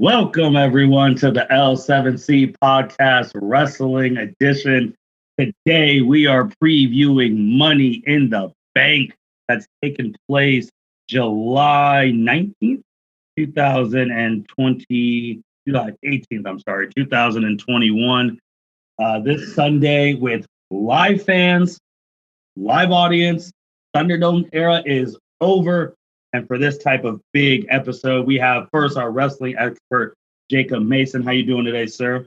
Welcome everyone to the L7C Podcast Wrestling Edition. Today we are previewing Money in the Bank that's taken place July 19th, 2020, July 18th, 2021. This Sunday with live fans, live audience. Thunderdome era is over. And for this type of big episode, we have first our wrestling expert, Jacob Mason. How you doing today, sir?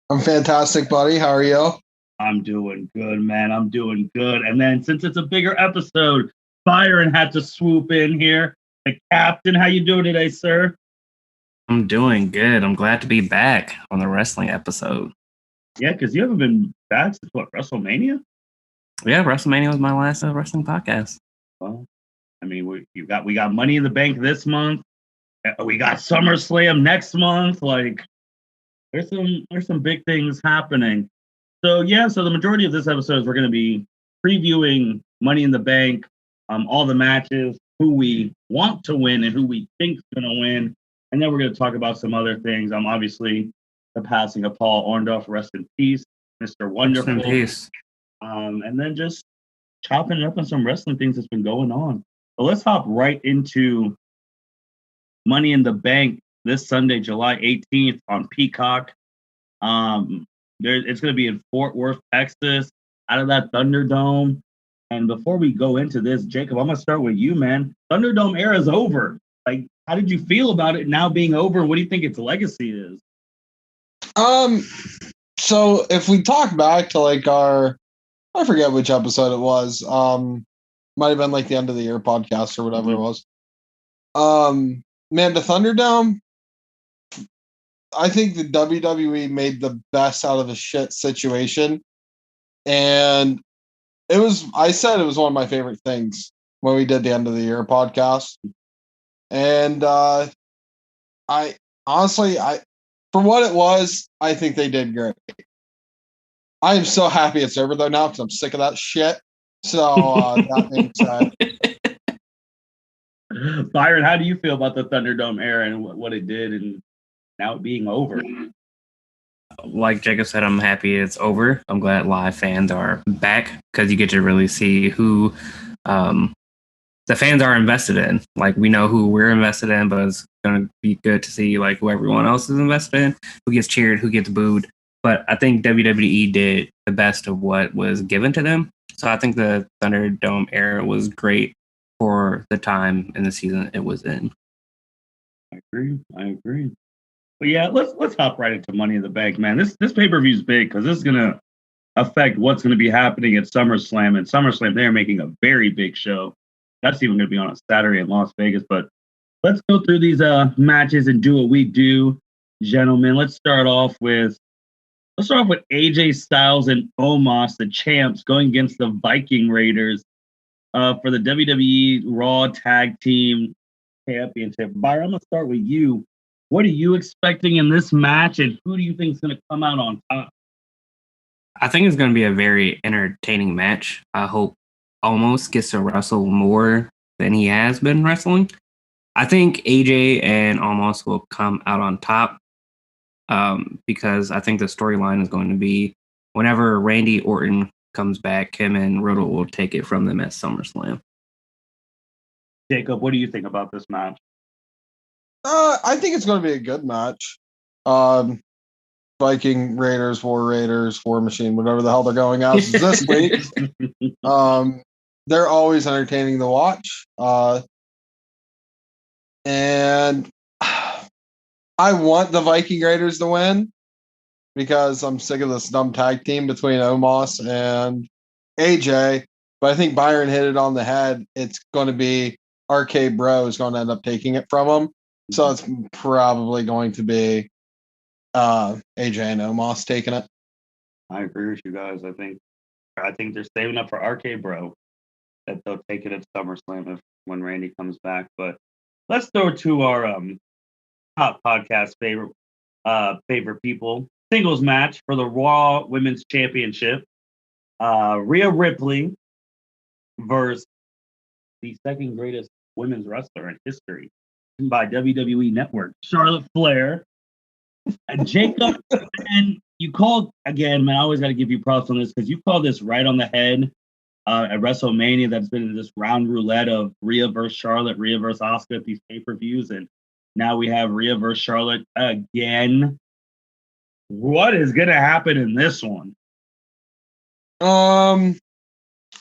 I'm fantastic, buddy. How are you? I'm doing good, man. I'm doing good. And then since it's a bigger episode, Byron had to swoop in here. The captain, how you doing today, sir? I'm doing good. I'm glad to be back on the wrestling episode. Yeah, because you haven't been back since what, WrestleMania? Yeah, WrestleMania was my last wrestling podcast. Well, I mean, we got Money in the Bank this month. We got SummerSlam next month. Like, there's some big things happening. So the majority of this episode is we're going to be previewing Money in the Bank, all the matches, who we want to win and who we think is going to win, and then we're going to talk about some other things. Obviously the passing of Paul Orndorff, rest in peace, Mr. Wonderful. Rest in peace. And then just chopping it up on some wrestling things that's been going on. So let's hop right into Money in the Bank this Sunday, July 18th on Peacock. It's going to be in Fort Worth, Texas, out of that Thunderdome. And before we go into this, Jacob, I'm going to start with you, man. Thunderdome era is over. Like, how did you feel about it now being over? What do you think its legacy is? So if we talk back to like I forget which episode it was. Might have been like the end of the year podcast or whatever it was. Man, the Thunderdome, I think the WWE made the best out of a shit situation. And I said it was one of my favorite things when we did the end of the year podcast. And I honestly, for what it was, I think they did great. I am so happy it's over though now because I'm sick of that shit. So that being said, Byron, how do you feel about the Thunderdome era and what it did and now it being over? Like Jacob said, I'm happy it's over. I'm glad live fans are back because you get to really see who the fans are invested in. Like, we know who we're invested in, but it's going to be good to see like who everyone else is invested in, who gets cheered, who gets booed. But I think WWE did the best of what was given to them. So I think the Thunderdome era was great for the time and the season it was in. I agree. But yeah, let's hop right into Money in the Bank, man. This pay-per-view is big because this is gonna affect what's gonna be happening at SummerSlam. And SummerSlam, they're making a very big show. That's even gonna be on a Saturday in Las Vegas. But let's go through these matches and do what we do, gentlemen. Let's start off with AJ Styles and Omos, the champs, going against the Viking Raiders for the WWE Raw Tag Team Championship. Byron, I'm going to start with you. What are you expecting in this match, and who do you think is going to come out on top? I think it's going to be a very entertaining match. I hope Omos gets to wrestle more than he has been wrestling. I think AJ and Omos will come out on top. Because I think the storyline is going to be whenever Randy Orton comes back, him and Riddle will take it from them at SummerSlam. Jacob, what do you think about this match? I think it's going to be a good match. Viking Raiders, War Machine, whatever the hell they're going as this week. They're always entertaining to watch. And I want the Viking Raiders to win because I'm sick of this dumb tag team between Omos and AJ. But I think Byron hit it on the head. It's going to be RK Bro is going to end up taking it from him. So it's probably going to be AJ and Omos taking it. I agree with you guys. I think they're saving up for RK Bro that they'll take it at SummerSlam when Randy comes back. But let's go to our top podcast favorite people. Singles match for the Raw Women's Championship. Rhea Ripley versus the second greatest women's wrestler in history by WWE Network, Charlotte Flair. And Jacob, and you called again, man. I always got to give you props on this because you called this right on the head at WrestleMania. That's been this round roulette of Rhea versus Charlotte, Rhea versus Asuka at these pay-per-views, and now we have Rhea versus Charlotte again. What is going to happen in this one?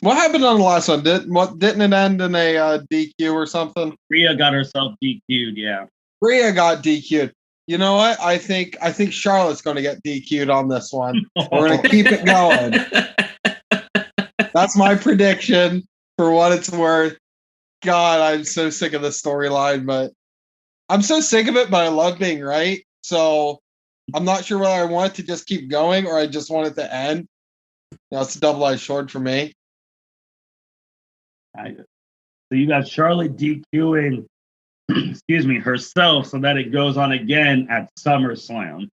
What happened on the last one? Didn't it end in a DQ or something? Rhea got herself DQ'd. Yeah, Rhea got DQ'd. You know what? I think Charlotte's going to get DQ'd on this one. We're going to keep it going. That's my prediction for what it's worth. God, I'm so sick of this storyline, but I'm so sick of it, but I love being right. So I'm not sure whether I want it to just keep going or I just want it to end. It's a double-edged sword for me. So you got Charlotte DQing, excuse me, herself so that it goes on again at SummerSlam.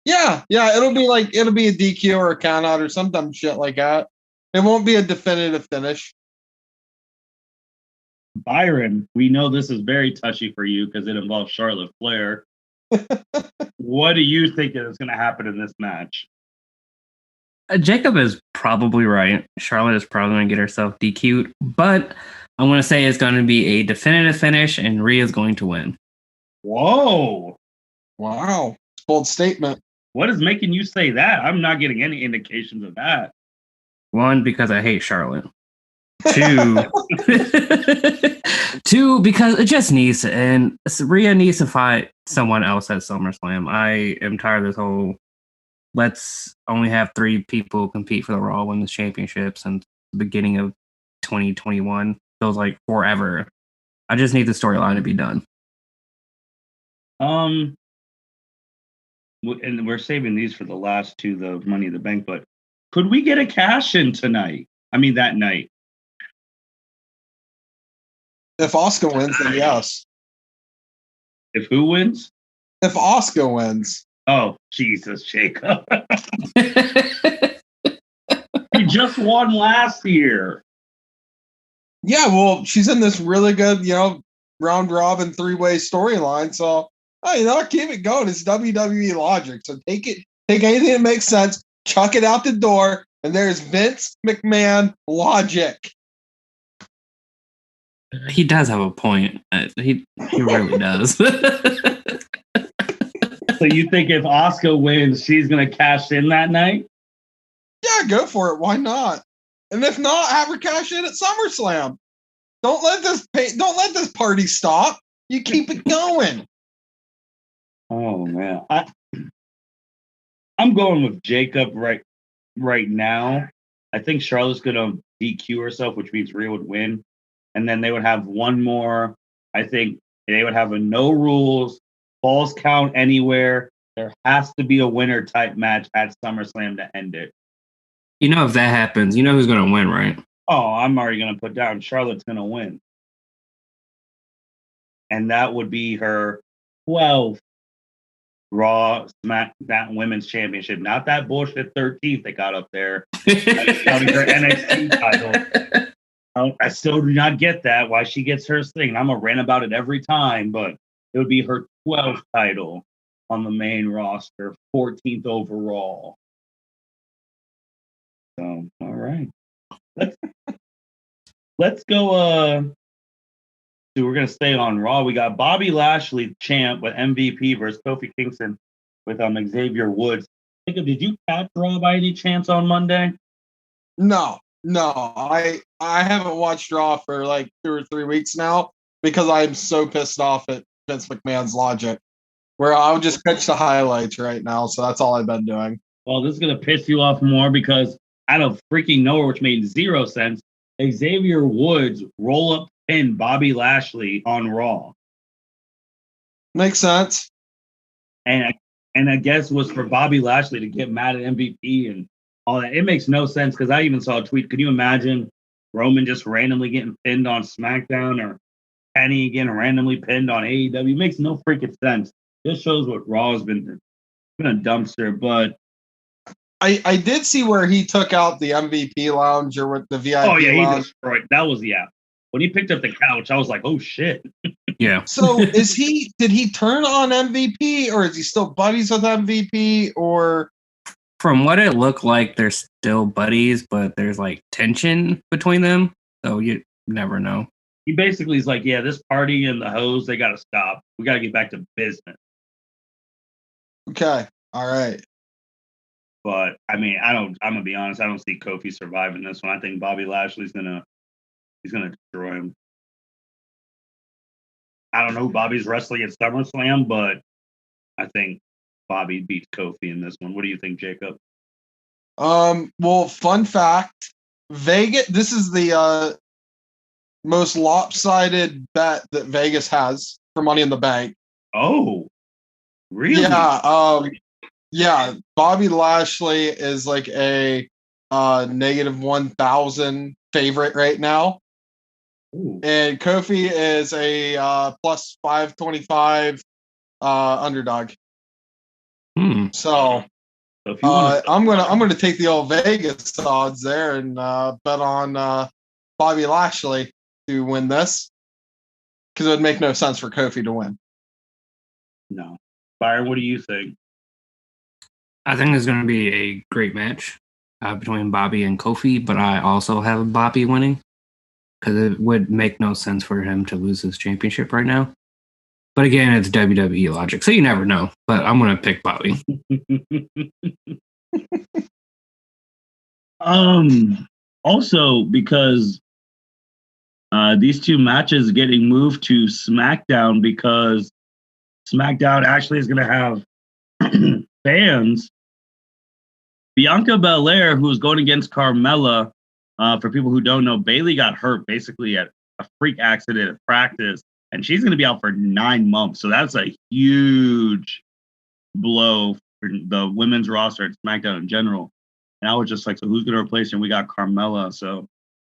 Yeah, it'll be a DQ or a count out or some dumb shit like that. It won't be a definitive finish. Byron, we know this is very touchy for you because it involves Charlotte Flair. What do you think is going to happen in this match? Jacob is probably right. Charlotte is probably going to get herself DQ'd, but I'm going to say it's going to be a definitive finish and Rhea's going to win. Whoa. Wow. Bold statement. What is making you say that? I'm not getting any indications of that. One, because I hate Charlotte. Two, because it just needs to end. Rhea needs to fight someone else at SummerSlam. I am tired of this whole let's only have 3 people compete for the Raw Women's Championship since the beginning of 2021. Feels like forever. I just need the storyline to be done. And we're saving these for the last 2, the Money in the Bank, but could we get a cash in tonight? I mean, that night. If Asuka wins, then yes. If who wins? If Asuka wins. Oh, Jesus, Jacob. He just won last year. Yeah, well, she's in this really good, round robin 3-way storyline. So, keep it going. It's WWE logic. So take anything that makes sense, chuck it out the door, and there's Vince McMahon logic. He does have a point. He really does. So you think if Asuka wins, she's going to cash in that night? Yeah, go for it. Why not? And if not, have her cash in at SummerSlam. Don't let this party stop. You keep it going. Oh man, I'm going with Jacob right now. I think Charlotte's going to DQ herself, which means Rhea would win, and then they would have one more. I think they would have a no rules, falls count anywhere. There has to be a winner type match at SummerSlam to end it. If that happens, who's going to win, right? Oh, I'm already going to put down Charlotte's going to win. And that would be her 12th Raw SmackDown Women's Championship. Not that bullshit 13th they got up there. Counting her NXT title. I still do not get that, why she gets her thing. I'm going to rant about it every time, but it would be her 12th title on the main roster, 14th overall. So, all right. Let's go. So we're gonna stay on Raw. We got Bobby Lashley champ with MVP versus Kofi Kingston with Xavier Woods. Jacob, did you catch Raw by any chance on Monday? No. I haven't watched Raw for like 2 or 3 weeks now because I'm so pissed off at Vince McMahon's logic. Where I'll just catch the highlights right now. So that's all I've been doing. Well, this is gonna piss you off more because out of freaking nowhere, which made zero sense, Xavier Woods roll-up pin Bobby Lashley on Raw. Makes sense. And I guess was for Bobby Lashley to get mad at MVP and all that. It makes no sense because I even saw a tweet. Could you imagine Roman just randomly getting pinned on SmackDown or Kenny getting randomly pinned on AEW? It makes no freaking sense. This shows what Raw has been a dumpster, but I did see where he took out the MVP lounge or with the VIP lounge. Lounge. Destroyed. That was when he picked up the couch, I was like, oh shit. Yeah. So did he turn on MVP, or is he still buddies with MVP, or From what it looked like, they're still buddies, but there's like tension between them. So you never know. He basically is like, yeah, this party and the hoes, they got to stop. We got to get back to business. okay, all right. But I mean, I'm gonna be honest. I don't see Kofi surviving this one. I think Bobby Lashley's gonna destroy him. I don't know who Bobby's wrestling at SummerSlam, but I think Bobby beats Kofi in this one. What do you think, Jacob? Well, fun fact, Vegas. This is the most lopsided bet that Vegas has for Money in the Bank. Oh, really? Yeah. Bobby Lashley is like a negative 1,000 favorite right now. Ooh. And Kofi is a plus 525 underdog. So So if you want I'm gonna take the old Vegas odds there and bet on Bobby Lashley to win this, because it would make no sense for Kofi to win. no, Byron, what do you think? I think it's going to be a great match between Bobby and Kofi, but I also have Bobby winning because it would make no sense for him to lose his championship right now. But again, it's WWE logic, so you never know. But I'm going to pick Bobby. Also, because these two matches getting moved to SmackDown, because SmackDown actually is going to have fans. Bianca Belair, who's going against Carmella, for people who don't know, Bayley got hurt basically at a freak accident at practice, and she's going to be out for 9 months. So that's a huge blow for the women's roster at SmackDown in general. And I was just like, so who's going to replace her? And we got Carmella. So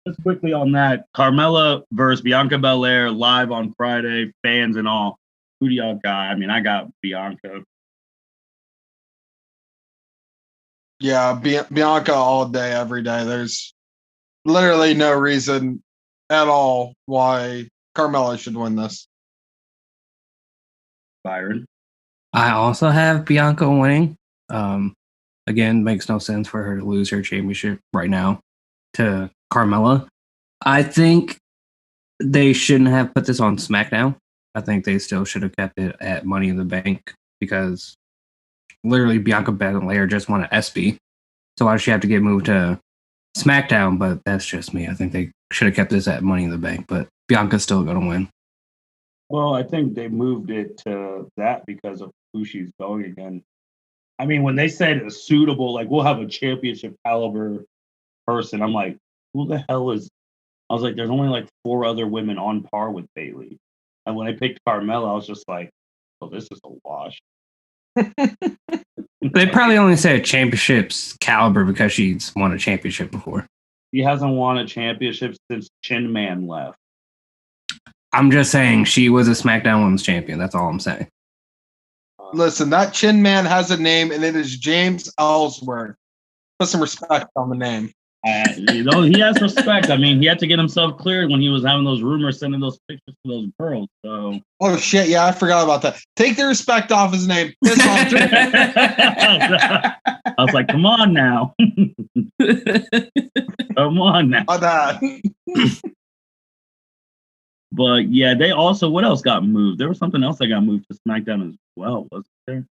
just quickly on that, Carmella versus Bianca Belair live on Friday, fans and all. Who do y'all got? I mean, I got Bianca. Yeah, Bianca all day, every day. There's literally no reason at all why Carmella should win this. Byron. I also have Bianca winning. Again, makes no sense for her to lose her championship right now to Carmella. I think they shouldn't have put this on SmackDown. I think they still should have kept it at Money in the Bank, because literally Bianca Belair just won an ESPY. So why does she have to get moved to SmackDown? But that's just me. I think they should have kept this at Money in the Bank, but Bianca's still going to win. Well, I think they moved it to that because of who she's going again. I mean, when they said a suitable, like we'll have a championship caliber person, I'm like, who the hell is? I was like, there's only like 4 other women on par with Bayley. And when I picked Carmella, I was just like, oh, this is a wash. They probably only say championships caliber because she's won a championship before. She hasn't won a championship since Chin Man left. I'm just saying she was a SmackDown Women's Champion. That's all I'm saying. Listen, that Chin Man has a name, and it is James Ellsworth. Put some respect on the name. He has respect. I mean, he had to get himself cleared when he was having those rumors sending those pictures to those girls. So, oh shit, yeah, I forgot about that. Take the respect off his name. Piss off. I was like, come on now. Come on now. But yeah, they also, what else got moved? There was something else that got moved to SmackDown as well, wasn't there?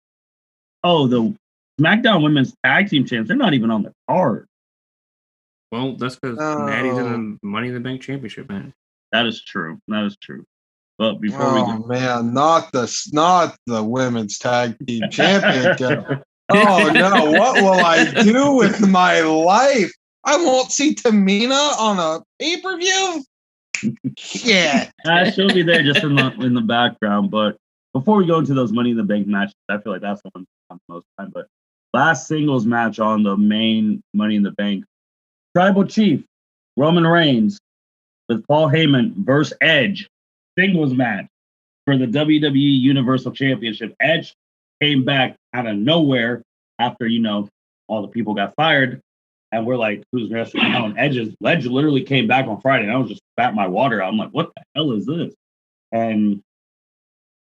Oh, the SmackDown Women's Tag Team Champs. They're not even on the card. Well, that's because Natty's in the Money in the Bank Championship, man. That is true. That is true. But before we go, man, not the Women's Tag Team Championship. Oh no, what will I do with my life? I won't see Tamina on a pay-per-view? Shit. She'll be there just in the background. But before we go into those Money in the Bank matches, I feel like that's the one the most time. But last singles match on the main Money in the Bank, Tribal Chief Roman Reigns with Paul Heyman versus Edge, singles match for the WWE Universal Championship. Edge came back out of nowhere after, all the people got fired. And we're like, who's wrestling now? And Edge literally came back on Friday, and I was just spat my water out. I'm like, what the hell is this? And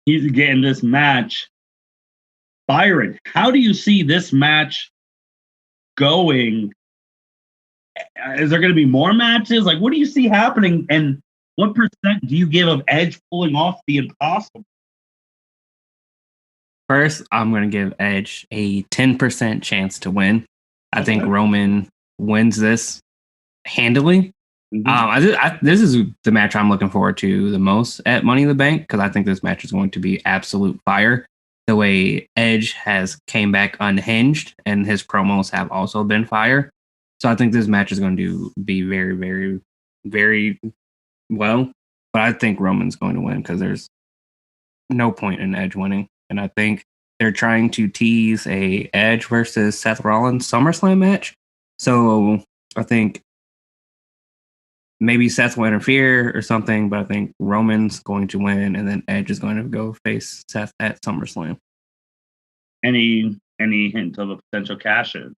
he's getting this match. Byron, how do you see this match going? Is there going to be more matches? Like, what do you see happening? And what percent do you give of Edge pulling off the impossible? First, I'm going to give Edge a 10% chance to win. I think Roman wins this handily. This is the match I'm looking forward to the most at Money in the Bank because I think this match is going to be absolute fire. The way Edge has came back unhinged and his promos have also been fire. So I think this match is going to be very, very, very well. But I think Roman's going to win because there's no point in Edge winning. And I think they're trying to tease a Edge versus Seth Rollins SummerSlam match. So I think maybe Seth will interfere or something, but I think Roman's going to win, and then Edge is going to go face Seth at SummerSlam. Any hint of a potential cash-in?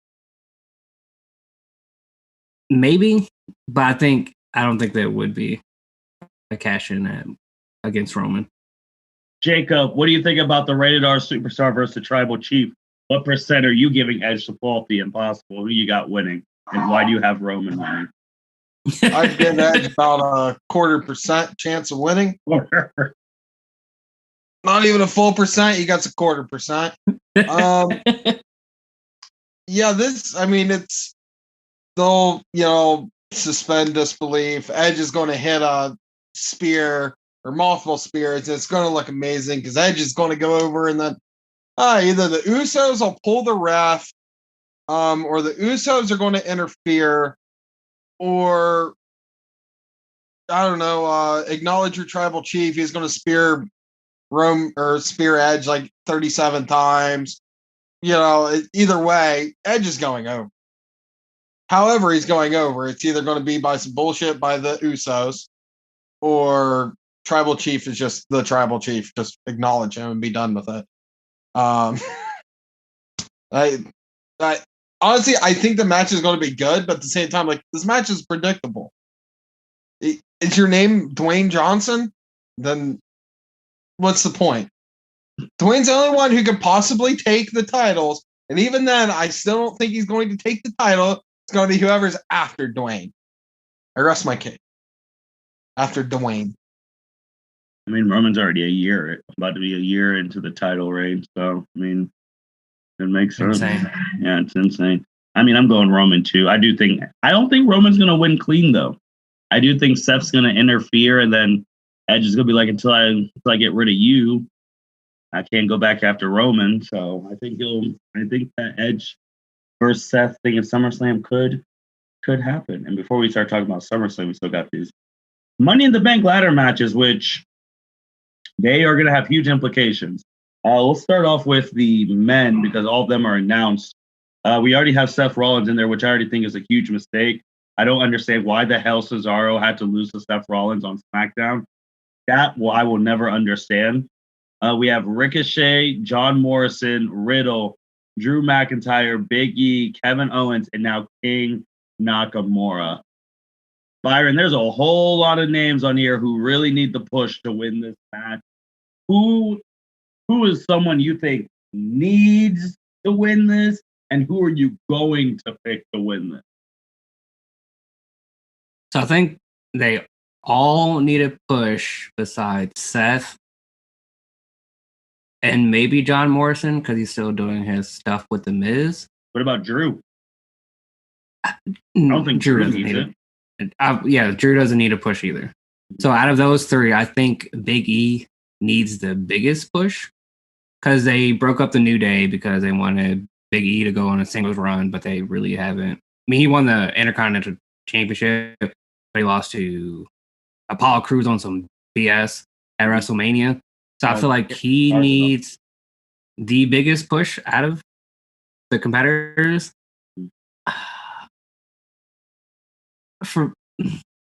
Maybe, but I don't think there would be a cash-in against Roman. Jacob, what do you think about the Rated R Superstar versus the Tribal Chief? What percent are you giving Edge to pull off the impossible? Who you got winning? And why do you have Roman winning? I'd give Edge about a 0.25% chance of winning. Not even a full percent. You got a 0.25%. Yeah, it's they'll, suspend disbelief. Edge is going to hit a spear or multiple spears. It's going to look amazing because Edge is going to go over and then either the Usos will pull the ref or the Usos are going to interfere. Or I don't know, acknowledge your tribal chief. He's going to spear Edge like 37 times. Either way, Edge is going over. However, he's going over. It's either going to be by some bullshit by the Usos, or tribal chief is just the tribal chief. Just acknowledge him and be done with it. Honestly, I think the match is going to be good, but at the same time, like, this match is predictable. Is your name Dwayne Johnson? Then what's the point? Dwayne's the only one who could possibly take the titles, and even then, I still don't think he's going to take the title. It's going to be whoever's after Dwayne. I rest my case. After Dwayne. I mean, Roman's already about to be a year into the title reign, so, I mean, it makes sense. Insane. Yeah, it's insane. I mean, I'm going Roman too. I don't think Roman's going to win clean, though. I do think Seth's going to interfere, and then Edge is going to be like, until I get rid of you, I can't go back after Roman. So I think that Edge versus Seth thing at SummerSlam could happen. And before we start talking about SummerSlam, we still got these Money in the Bank ladder matches, which they are going to have huge implications. We'll start off with the men because all of them are announced. We already have Seth Rollins in there, which I already think is a huge mistake. I don't understand why the hell Cesaro had to lose to Seth Rollins on SmackDown. I will never understand. We have Ricochet, John Morrison, Riddle, Drew McIntyre, Big E, Kevin Owens, and now King Nakamura. Byron, there's a whole lot of names on here who really need the push to win this match. Who is someone you think needs to win this, and who are you going to pick to win this? So I think they all need a push besides Seth and maybe John Morrison because he's still doing his stuff with The Miz. What about Drew? I don't think Drew needs it. Drew doesn't need a push either. So out of those three, I think Big E needs the biggest push because they broke up the New Day because they wanted Big E to go on a singles run, but they really haven't. I mean, he won the Intercontinental Championship, but he lost to Apollo Crews on some BS at WrestleMania. So I feel like he needs the biggest push out of the competitors.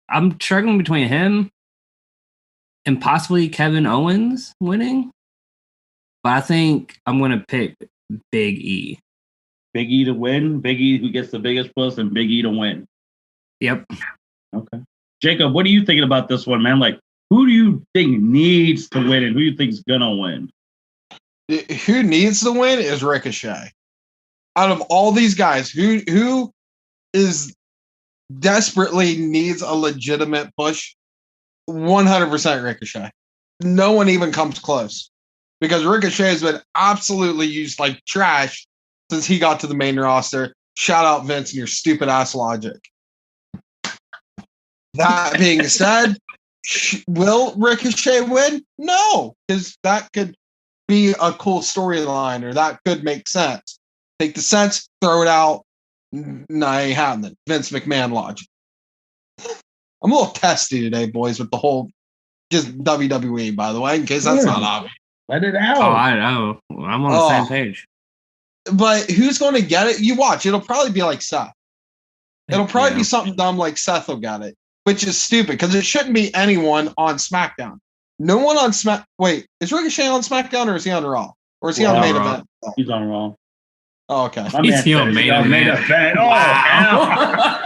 I'm struggling between him and possibly Kevin Owens winning, but I think I'm going to pick Big E. Big E to win? Big E who gets the biggest push and Big E to win? Yep. Okay. Jacob, what are you thinking about this one, man? Like, Who do you think needs to win and who do you think's gonna win? Who needs to win is Ricochet. Out of all these guys, who is desperately needs a legitimate push? 100% Ricochet. No one even comes close because Ricochet has been absolutely used like trash since he got to the main roster. Shout out Vince and your stupid ass logic. That being said, will Ricochet win? No, because that could be a cool storyline or that could make sense. Take the sense, throw it out. No, ain't happening. Vince McMahon logic. I'm a little testy today, boys, with the whole just WWE, by the way, in case that's not obvious. Let it out. Oh, I know. I'm on the same page. But who's going to get it? You watch. It'll probably be like Seth. It'll probably be something dumb like Seth will get it, which is stupid because it shouldn't be anyone on SmackDown. No one on Wait, is Ricochet on SmackDown or is he on Raw? Or is he on main event? He's on Raw. Oh, okay. He's on main event. Oh, wow.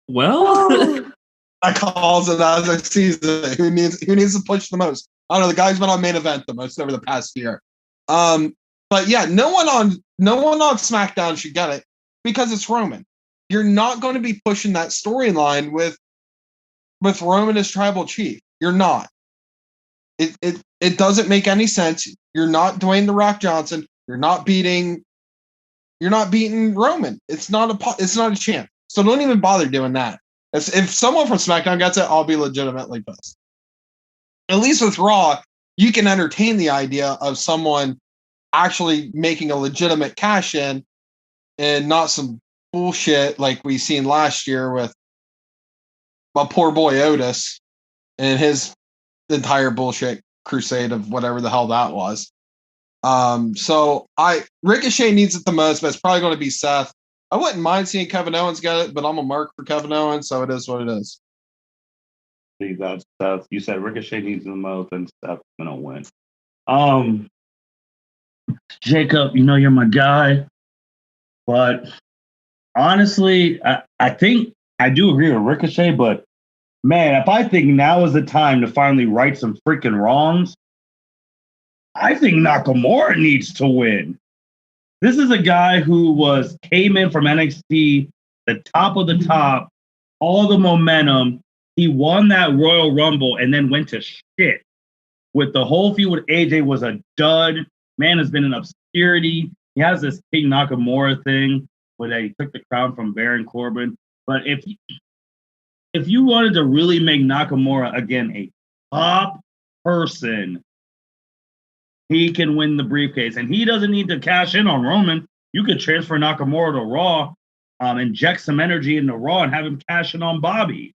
Well, I calls it as I sees it. Who needs to push the most? I don't know. The guy's been on main event the most over the past year. But yeah, no one on SmackDown should get it because it's Roman. You're not going to be pushing that storyline with Roman as tribal chief. You're not. It doesn't make any sense. You're not Dwayne The Rock Johnson. You're not beating Roman. It's not a chance. So don't even bother doing that. If someone from SmackDown gets it, I'll be legitimately pissed. At least with Raw, you can entertain the idea of someone actually making a legitimate cash in and not some bullshit like we seen last year with my poor boy Otis and his entire bullshit crusade of whatever the hell that was. So Ricochet needs it the most, but it's probably going to be Seth. I wouldn't mind seeing Kevin Owens get it, but I'm a mark for Kevin Owens, so it is what it is. See, that's Seth. You said Ricochet needs the most, and Seth's gonna win. Jacob, you know you're my guy, but honestly, I think I do agree with Ricochet, but man, if I think now is the time to finally right some freaking wrongs, I think Nakamura needs to win. This is a guy who came in from NXT, the top of the top, all the momentum. He won that Royal Rumble and then went to shit. With the whole feud with AJ was a dud. Man has been in obscurity. He has this King Nakamura thing where he took the crown from Baron Corbin. But if you wanted to really make Nakamura again a top person, he can win the briefcase. And he doesn't need to cash in on Roman. You could transfer Nakamura to Raw, inject some energy into Raw and have him cash in on Bobby.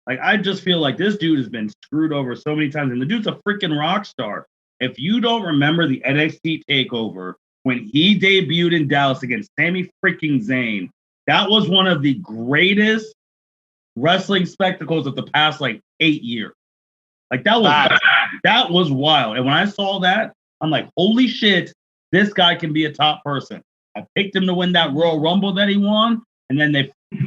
Like, I just feel like this dude has been screwed over so many times. And the dude's a freaking rock star. If you don't remember the NXT takeover when he debuted in Dallas against Sami freaking Zayn, that was one of the greatest wrestling spectacles of the past, 8 years. Like, that was wild. And when I saw that, I'm like, holy shit, this guy can be a top person. I picked him to win that Royal Rumble that he won. And then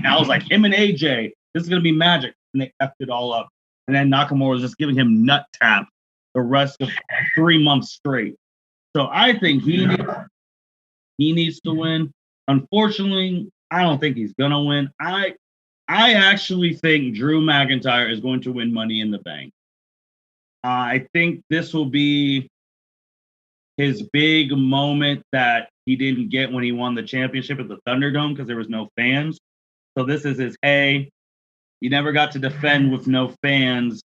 I was like, him and AJ, this is going to be magic. And they effed it all up. And then Nakamura was just giving him nut tap the rest of 3 months straight. So I think he needs to win. Unfortunately, I don't think he's going to win. I actually think Drew McIntyre is going to win Money in the Bank. I think this will be his big moment that he didn't get when he won the championship at the Thunderdome because there was no fans. So this is his, hey, you never got to defend with no fans,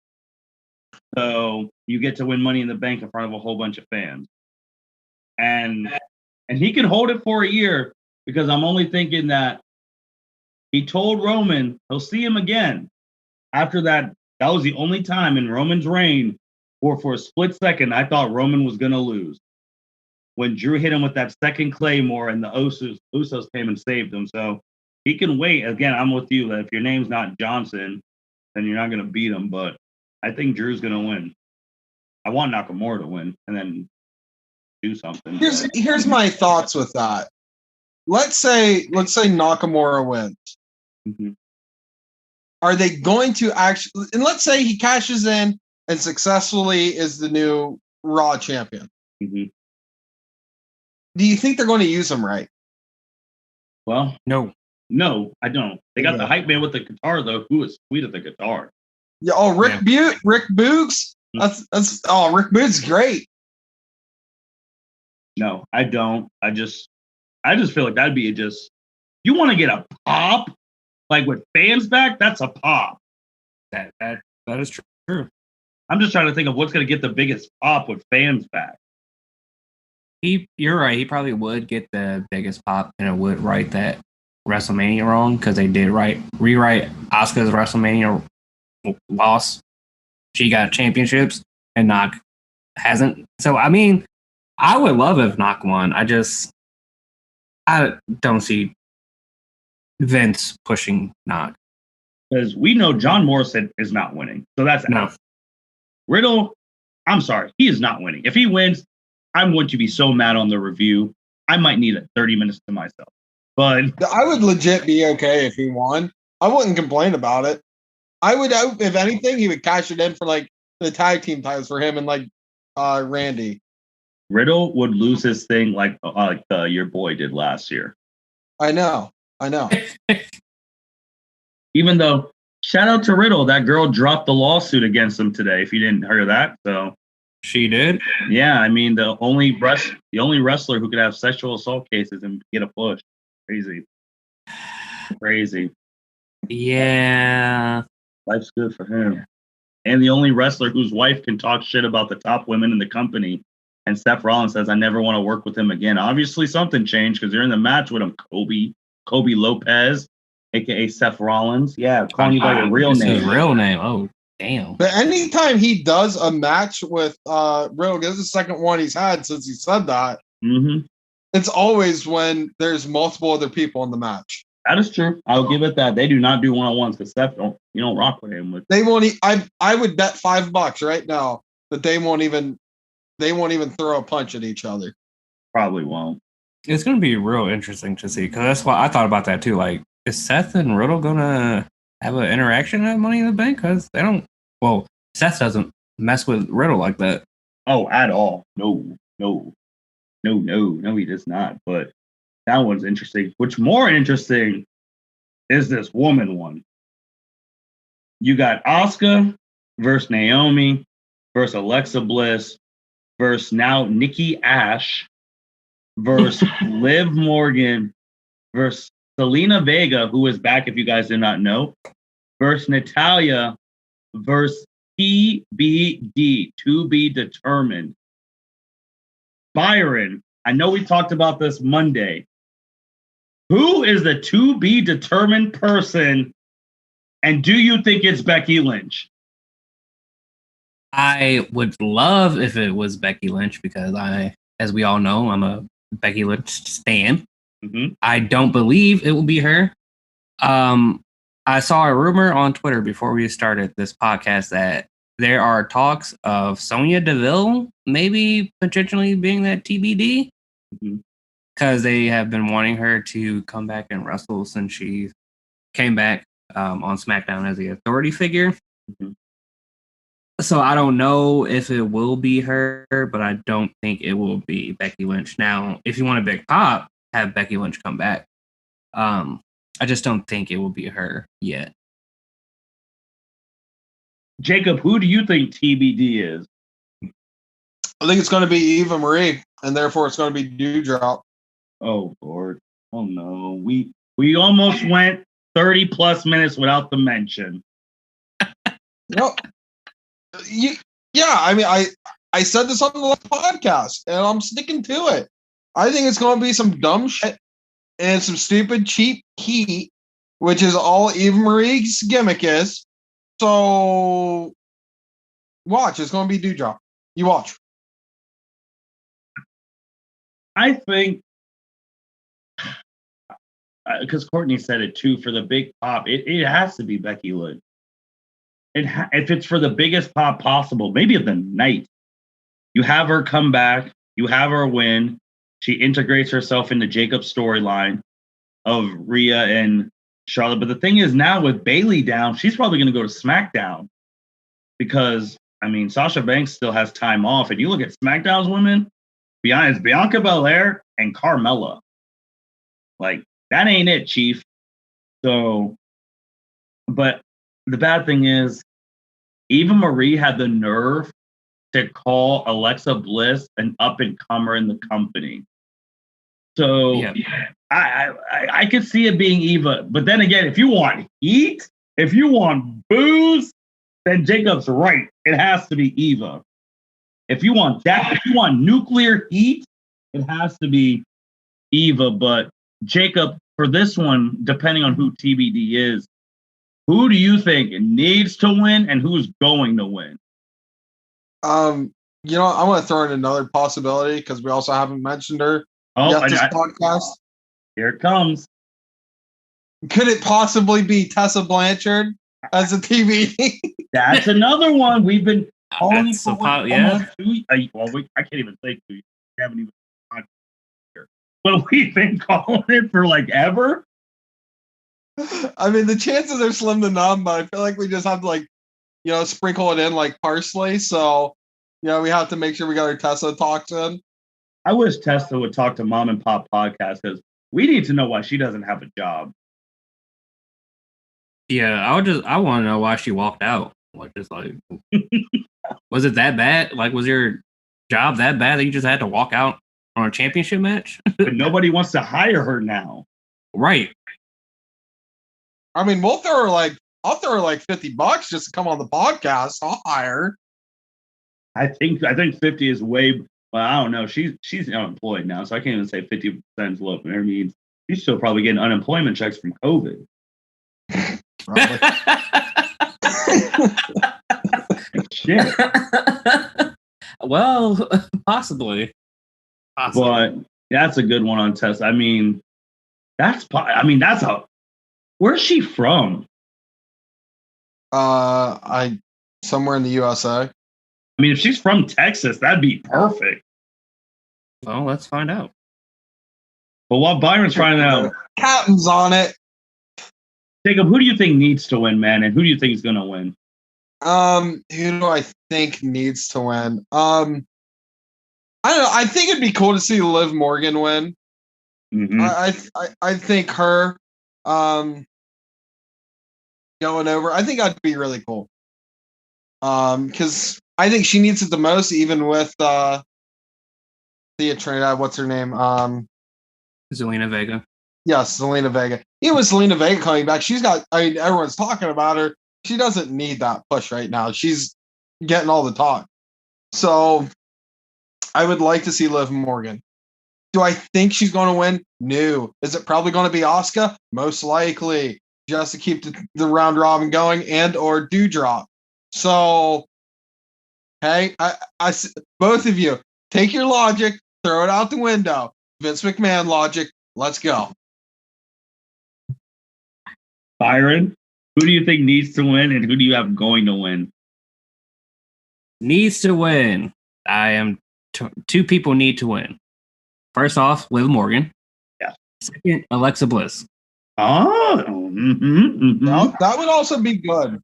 so you get to win Money in the Bank in front of a whole bunch of fans. And he can hold it for a year because I'm only thinking that he told Roman he'll see him again. After that, that was the only time in Roman's reign where for a split second I thought Roman was going to lose. When Drew hit him with that second Claymore and the Usos came and saved him. So he can wait. Again, I'm with you. That if your name's not Johnson, then you're not going to beat him. But I think Drew's going to win. I want Nakamura to win and then do something. Here's my thoughts with that. Let's say Nakamura wins. Mm-hmm. are they going to actually? And let's say he cashes in and successfully is the new Raw champion. Mm-hmm. Do you think they're going to use him right? Well, No. I don't. They got the hype man with the guitar though. Who is sweet at the guitar? Yeah. Oh, Rick Boogs. That's Rick Boogs great. No, I don't. I just feel like that'd be just. You want to get a pop, like with fans back? That's a pop. That is true. I'm just trying to think of what's going to get the biggest pop with fans back. You're right. He probably would get the biggest pop, and it would right that WrestleMania wrong because they did rewrite Asuka's WrestleMania loss. She got championships and Knock hasn't. So I mean, I would love if Knock won. I don't see Vince pushing Knock because we know John Morrison is not winning, so that's no. out. Riddle, I'm sorry, he is not winning. If he wins, I'm going to be so mad on the review. I might need 30 minutes to myself. But I would legit be okay if he won. I wouldn't complain about it. I would, if anything, he would cash it in for like the tag team titles for him and like Randy. Riddle would lose his thing like your boy did last year. I know. Even though, shout out to Riddle, that girl dropped the lawsuit against him today. If you didn't hear that, so she did. Yeah, I mean the only wrestler who could have sexual assault cases and get a push. Crazy. Yeah. Life's good for him. And the only wrestler whose wife can talk shit about the top women in the company. And Seth Rollins says, I never want to work with him again. Obviously, something changed because you're in the match with him, Kobe Lopez, a.k.a. Seth Rollins. Yeah, calling you by your real name. His real name. Oh, damn. But anytime he does a match with Riddle, this is the second one he's had since he said that. Mm-hmm. It's always when there's multiple other people in the match. That is true. I'll give it that. They do not do one-on-ones because Seth don't rock with him. They won't. I would bet $5 right now that they won't even throw a punch at each other. Probably won't. It's going to be real interesting to see because that's why I thought about that too. Like, is Seth and Riddle going to have an interaction at Money in the Bank? Because they don't. Well, Seth doesn't mess with Riddle like that. Oh, at all. No, he does not. But that one's interesting. What's more interesting is this woman one. You got Asuka versus Naomi versus Alexa Bliss versus now Nikki Ash versus Liv Morgan versus Selena Vega, who is back if you guys did not know, versus Natalya versus TBD, to be determined. Byron, I know we talked about this Monday. Who is the to be determined person? And do you think it's Becky Lynch? I would love if it was Becky Lynch because as we all know, I'm a Becky Lynch stan. Mm-hmm. I don't believe it will be her. I saw a rumor on Twitter before we started this podcast that there are talks of Sonya Deville maybe potentially being that TBD because they have been wanting her to come back and wrestle since she came back on SmackDown as the authority figure. Mm-hmm. So I don't know if it will be her, but I don't think it will be Becky Lynch. Now, if you want a big pop, have Becky Lynch come back. I just don't think it will be her yet. Jacob, who do you think TBD is? I think it's going to be Eva Marie, and therefore it's going to be Doudrop. Oh, Lord. Oh, no. We almost went 30 plus minutes without the mention. No. I mean, I said this on the last podcast, and I'm sticking to it. I think it's going to be some dumb shit and some stupid cheap heat, which is all Eva Marie's gimmick is. So watch, it's going to be Doudrop. You watch. I think, because Courtney said it too, for the big pop, it has to be Becky Lynch. If it's for the biggest pop possible, maybe of the night, you have her come back, you have her win. She integrates herself into Jacob's storyline of Rhea and Charlotte. But the thing is now with Bailey down, she's probably going to go to SmackDown because I mean Sasha Banks still has time off, and you look at SmackDown's women, it's Bianca Belair and Carmella. Like that ain't it, Chief. So, but the bad thing is, Eva Marie had the nerve to call Alexa Bliss an up and comer in the company. So Yeah. I could see it being Eva, but then again, if you want heat, if you want booze, then Jacob's right. It has to be Eva. If you want that, if you want nuclear heat, it has to be Eva. But Jacob, for this one, depending on who TBD is, who do you think needs to win and who's going to win? You know, I want to throw in another possibility because we also haven't mentioned her yet this podcast. Here it comes. Could it possibly be Tessa Blanchard as a TBD? That's another one we've been calling for. Yeah. I can't even say 2 years. We haven't even here. But we've been calling it for like ever. I mean, the chances are slim to none, but I feel like we just have to, like, you know, sprinkle it in like parsley. So, you know, we have to make sure we got our Tessa talks in. I wish Tessa would talk to Mom and Pop Podcast because we need to know why she doesn't have a job. Yeah, I want to know why she walked out. Like, just like, was it that bad? Like, was your job that bad that you just had to walk out on a championship match? But nobody wants to hire her now. Right. I mean, I'll throw her like $50 just to come on the podcast. I'll hire her. I think 50 is way. Well, I don't know. She's unemployed now, so I can't even say 50% is low. I mean, she's still probably getting unemployment checks from COVID. Shit. Well, possibly. But that's a good one on Tessa. I mean, that's where's she from? Somewhere in the USA. I mean, if she's from Texas, that'd be perfect. Well, let's find out. But while Byron's finding out, Captain's on it. Jacob, who do you think needs to win, man, and who do you think is going to win? Who do I think needs to win? I don't know. I think it'd be cool to see Liv Morgan win. Mm-hmm. I think her going over. I think that'd be really cool. Because I think she needs it the most, even with Thea Trinidad. What's her name? Zelina Vega. Yes, Zelina Vega. Even with Zelina Vega coming back, she's got. I mean, everyone's talking about her. She doesn't need that push right now. She's getting all the talk. So I would like to see Liv Morgan. Do I think she's going to win? No. Is it probably going to be Asuka? Most likely, just to keep the round robin going and or Doudrop. So, hey, I both of you take your logic, throw it out the window. Vince McMahon logic. Let's go. Byron, who do you think needs to win, and who do you have going to win? Needs to win. Two people need to win. First off, Liv Morgan. Yeah. Second, Alexa Bliss. Oh, Well, that would also be good.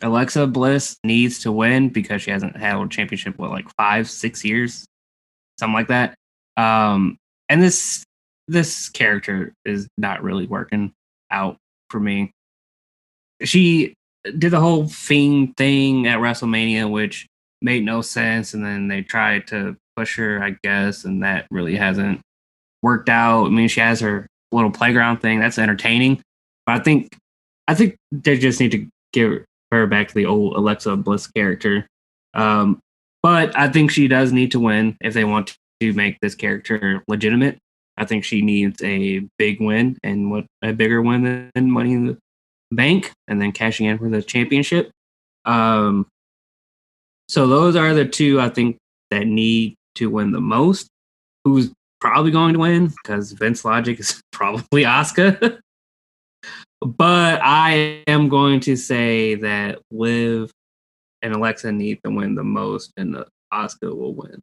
Alexa Bliss needs to win because she hasn't held a championship in like 5-6 years, something like that. And this character is not really working out for me. She did the whole Fiend thing at WrestleMania, which made no sense, and then they tried to push her, I guess, and that really hasn't worked out. I mean, she has her little playground thing that's entertaining, but I think they just need to give her back to the old Alexa Bliss character. But I think she does need to win if they want to make this character legitimate. I think she needs a big win, and a bigger win than Money in the Bank, and then cashing in for the championship. So those are the two I think that need to win the most. Who's probably going to win? Because Vince logic is probably Asuka. But I am going to say that Liv and Alexa need to win the most, and Asuka will win.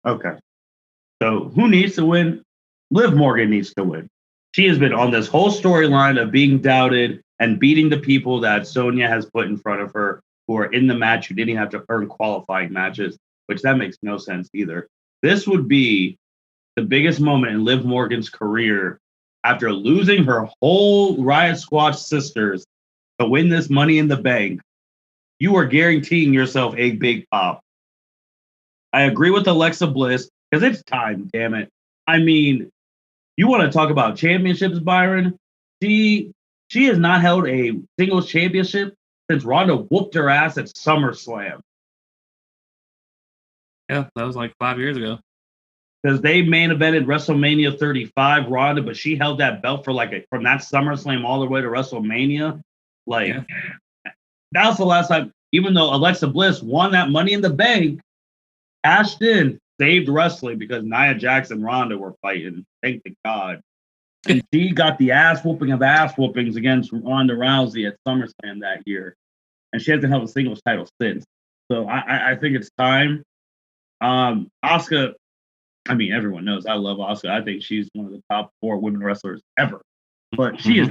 Okay. So who needs to win? Liv Morgan needs to win. she has been on this whole storyline of being doubted and beating the people that Sonya has put in front of her who are in the match who didn't have to earn qualifying matches, which that makes no sense either. This would be the biggest moment in Liv Morgan's career after losing her whole Riot Squad sisters to win this Money in the Bank. You are guaranteeing yourself a big pop. I agree with Alexa Bliss because it's time, damn it. I mean, you want to talk about championships, Byron? She has not held a singles championship since Ronda whooped her ass at SummerSlam. Yeah, that was like 5 years ago. Because they main evented WrestleMania 35, Ronda, but she held that belt for from that SummerSlam all the way to WrestleMania. That was the last time, even though Alexa Bliss won that Money in the Bank, cashed in, saved wrestling because Nia Jax and Ronda were fighting. Thank God. And she got the ass whooping of ass whoopings against Ronda Rousey at SummerSlam that year. And she hasn't held a singles title since. So I think it's time. Asuka, I mean, everyone knows I love Asuka. I think she's one of the top 4 women wrestlers ever. But she is.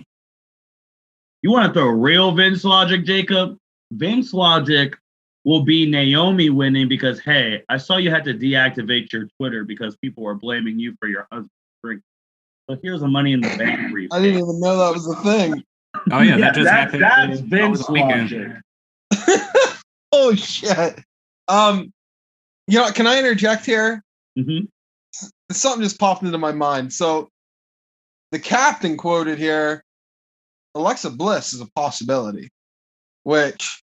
You want to throw real Vince logic, Jacob? Vince logic will be Naomi winning because, hey, I saw you had to deactivate your Twitter because people were blaming you for your husband's drink. So here's a Money in the Bank brief. I didn't even know that was a thing. Oh yeah, that just happened. That's Vince logic. Oh shit. Can I interject here? Mm-hmm. Something just popped into my mind. So the captain quoted here, Alexa Bliss is a possibility, which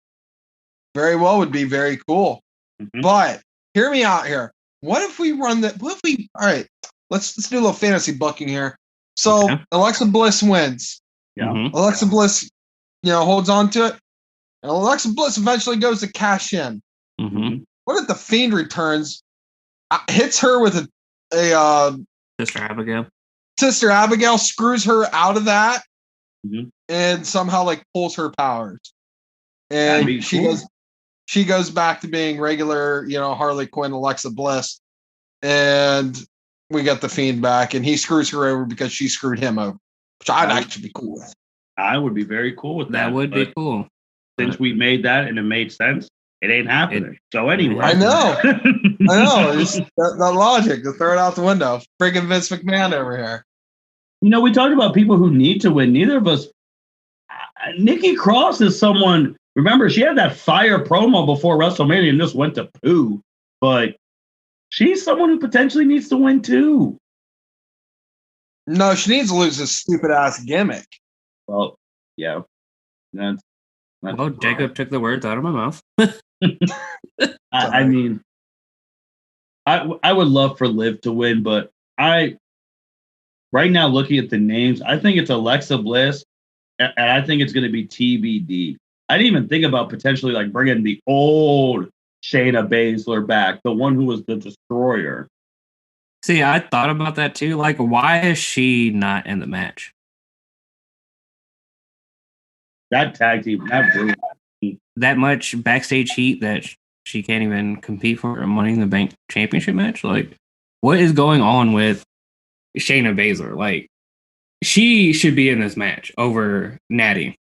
very well would be very cool. Mm-hmm. But hear me out here. What if we run that? All right, let's do a little fantasy booking here. So Alexa Bliss wins. Yeah. Mm-hmm. Alexa Bliss, holds on to it. And Alexa Bliss eventually goes to cash in. Mm-hmm. What if the Fiend returns, hits her with a Sister Abigail, screws her out of that, and somehow pulls her powers, and she goes back to being regular, Harley Quinn, Alexa Bliss, and we got the Fiend back, and he screws her over because she screwed him over, which I'd actually be cool with. I would be very cool with that. That would be cool. Since we made that and it made sense, it ain't happening. So anyway. I know. It's that logic, to throw it out the window. Friggin' Vince McMahon over here. We talked about people who need to win. Neither of us. Nikki Cross is someone. Remember, she had that fire promo before WrestleMania and just went to poo. But she's someone who potentially needs to win too. No, she needs to lose this stupid ass gimmick. Well, yeah. Well, Jacob took the words out of my mouth. I mean, I would love for Liv to win, but right now looking at the names, I think it's Alexa Bliss, and I think it's going to be TBD. I didn't even think about potentially bringing the old Shayna Baszler back, the one who was the destroyer. See, I thought about that too. Why is she not in the match? That tag team, that much backstage heat that she can't even compete for a Money in the Bank championship match. What is going on with Shayna Baszler? She should be in this match over Natty.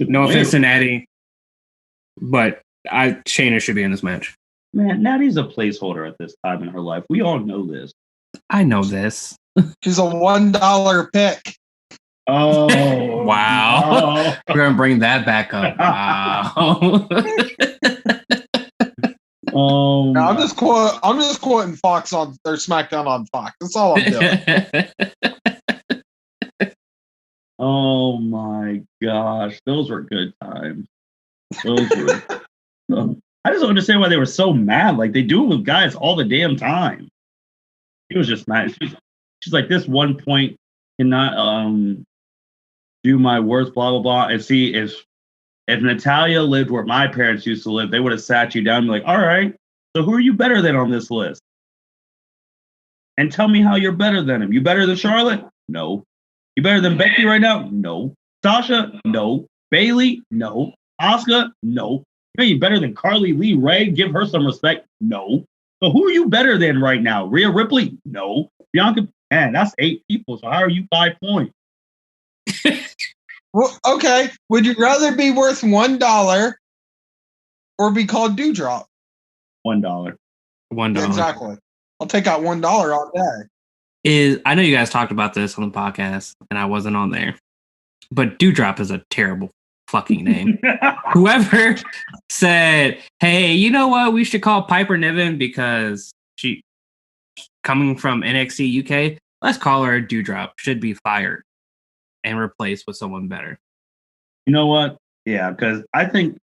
No offense to Natty, but Shayna should be in this match. Man, Natty's a placeholder at this time in her life. We all know this. I know this. She's a $1 pick. Oh wow! No. We're gonna bring that back up. Wow. No, I'm just quoting Fox on their SmackDown on Fox. That's all I'm doing. Oh my gosh, those were good times. Those were. I just don't understand why they were so mad. They do it with guys all the damn time. He was just mad. She's like, this 1 point cannot do my worst, blah blah blah. And see, if Natalya lived where my parents used to live, they would have sat you down and be like, all right, so who are you better than on this list? And tell me how you're better than him. You better than Charlotte? No. You better than Becky right now? No. Sasha? No. Bayley? No. Asuka? No. You better than Carly Lee Ray? Give her some respect? No. So who are you better than right now? Rhea Ripley? No. Bianca? Man, that's 8 people. So how are you 5 points? Well, okay. Would you rather be worth $1 or be called Dewdrop? $1. $1. Exactly. I'll take out $1 all day. I know you guys talked about this on the podcast, and I wasn't on there, but Dewdrop is a terrible fucking name. Whoever said, "Hey, you know what? We should call Piper Niven because she coming from NXT UK. Let's call her Dewdrop. Should be fired and replaced with someone better." You know what? Yeah, because I think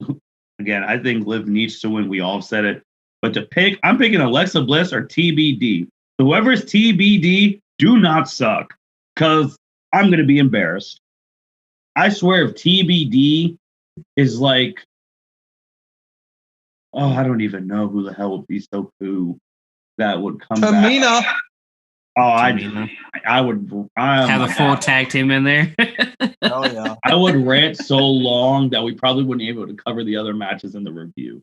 Liv needs to win. We all said it. But I'm picking Alexa Bliss or TBD. Whoever's TBD, do not suck. Because I'm going to be embarrassed. I swear if TBD is like, oh, I don't even know who the hell would be so cool that would come Tamina. back. Oh, I would have a full tag team in there. Oh yeah. I would rant so long that we probably wouldn't be able to cover the other matches in the review.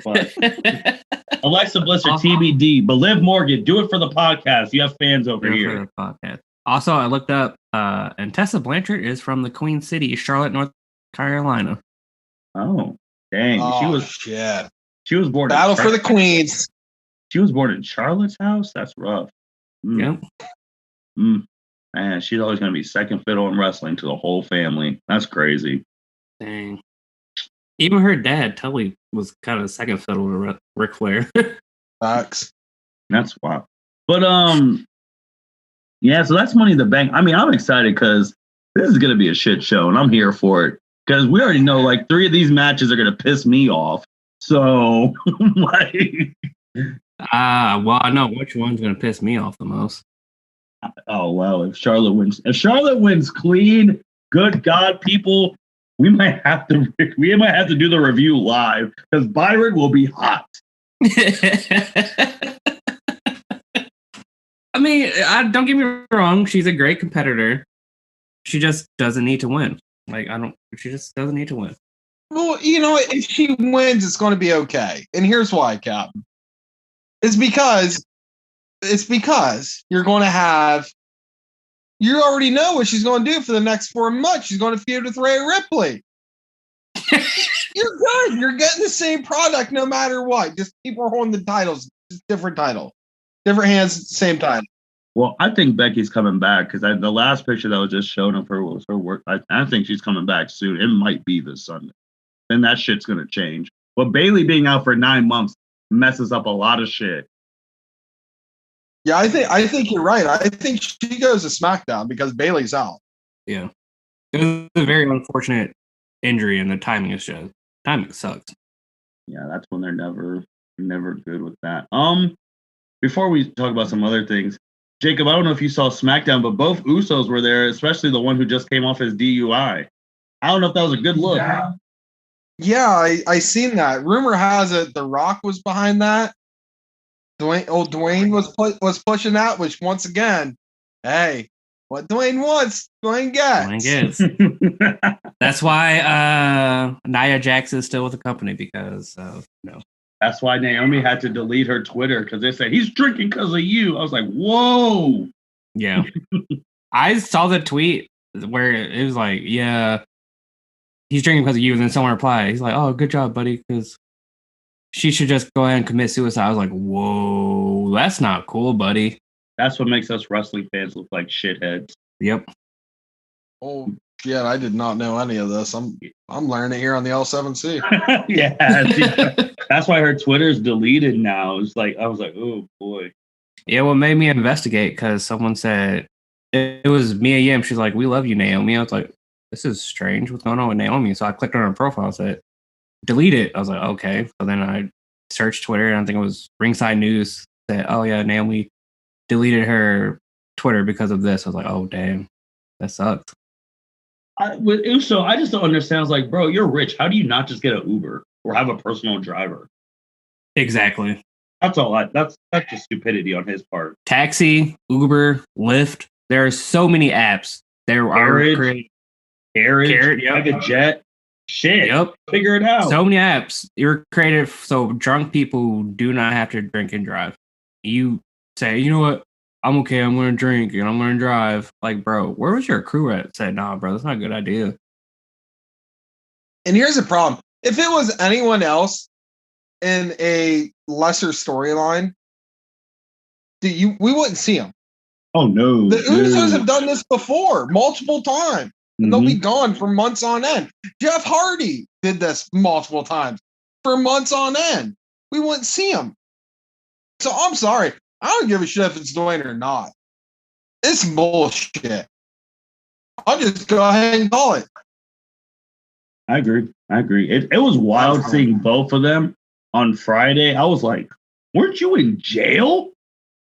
But Alexa Bliss or TBD, but Liv Morgan, do it for the podcast. You have fans over here. For the podcast. Also, I looked up, and Tessa Blanchard is from the Queen City, Charlotte, North Carolina. Oh, dang! Shit. She was born. Battle for the Queens. She was born in Charlotte's house. That's rough. Yep. Man, she's always going to be second fiddle in wrestling to the whole family. That's crazy. Dang. Even her dad, Tully, was kind of second fiddle to Ric Flair. Facts. That's wild. But yeah. So that's Money in the Bank. I mean, I'm excited because this is going to be a shit show, and I'm here for it because we already know like 3 of these matches are going to piss me off. So like. Well, I know which one's going to piss me off the most. Oh well, if Charlotte wins clean, good God, people, we might have to do the review live because Byron will be hot. I mean, don't get me wrong, she's a great competitor. She just doesn't need to win. She just doesn't need to win. Well, you know, if she wins, it's going to be okay. And here's why, Captain. It's because you're going to have, you already know what she's going to do for the next 4 months. She's going to feud with Rhea Ripley. You're good. You're getting the same product no matter what. Just people are holding the titles, just different title, different hands, same title. Well, I think Becky's coming back because the last picture that was just shown of her was her work. I think she's coming back soon. It might be this Sunday. Then that shit's going to change. But Bayley being out for 9 months messes up a lot of shit. Yeah, I think you're right. I think she goes to SmackDown because Bayley's out. Yeah. It was a very unfortunate injury, and the timing sucks. Yeah, that's when they're never good with that. Before we talk about some other things, Jacob, I don't know if you saw SmackDown, but both Usos were there, especially the one who just came off his DUI. I don't know if that was a good look. Yeah, I seen that. Rumor has it The Rock was behind that. Dwayne was pushing that, which once again, hey, what Dwayne wants, Dwayne gets. That's why Nia Jax is still with the company because no. That's why Naomi had to delete her Twitter because they said he's drinking because of you. I was like, whoa. Yeah. I saw the tweet where it was like, yeah, he's drinking because of you. And then someone replied, he's like, oh, good job, buddy, because she should just go ahead and commit suicide. I was like, whoa, that's not cool, buddy. That's what makes us wrestling fans look like shitheads. Yep. Oh, yeah, I did not know any of this. I'm learning it here on the L7C. Yeah. That's why her Twitter's deleted now. It's like, I was like, oh, boy. Yeah, what made me investigate, because someone said, it was Mia Yim. She's like, we love you, Naomi. I was like, this is strange. What's going on with Naomi? So I clicked on her profile and said, delete it. I was like, okay. So then I searched Twitter, and I think it was Ringside News said, oh yeah, Naomi deleted her Twitter because of this. I was like, oh damn, that sucks. With Uso, I just don't understand. I was like, bro, you're rich. How do you not just get an Uber or have a personal driver? Exactly. That's all. That's just stupidity on his part. Taxi, Uber, Lyft. There are so many apps. There are Carriage, yep. Have a jet. Shit. Yep. Figure it out. So many apps. You're created so drunk people do not have to drink and drive. You say, you know what? I'm okay. I'm going to drink and I'm going to drive. Like, bro, where was your crew at? Said, nah, bro, that's not a good idea. And here's the problem. If it was anyone else in a lesser storyline, we wouldn't see them. Oh, no. The Usos have done this before multiple times, and they'll be gone for months on end. Jeff Hardy did this multiple times for months on end. We wouldn't see him. So I'm sorry. I don't give a shit if it's Dwayne or not. It's bullshit. I'll just go ahead and call it. I agree. It was wild seeing both of them on Friday. I was like, weren't you in jail?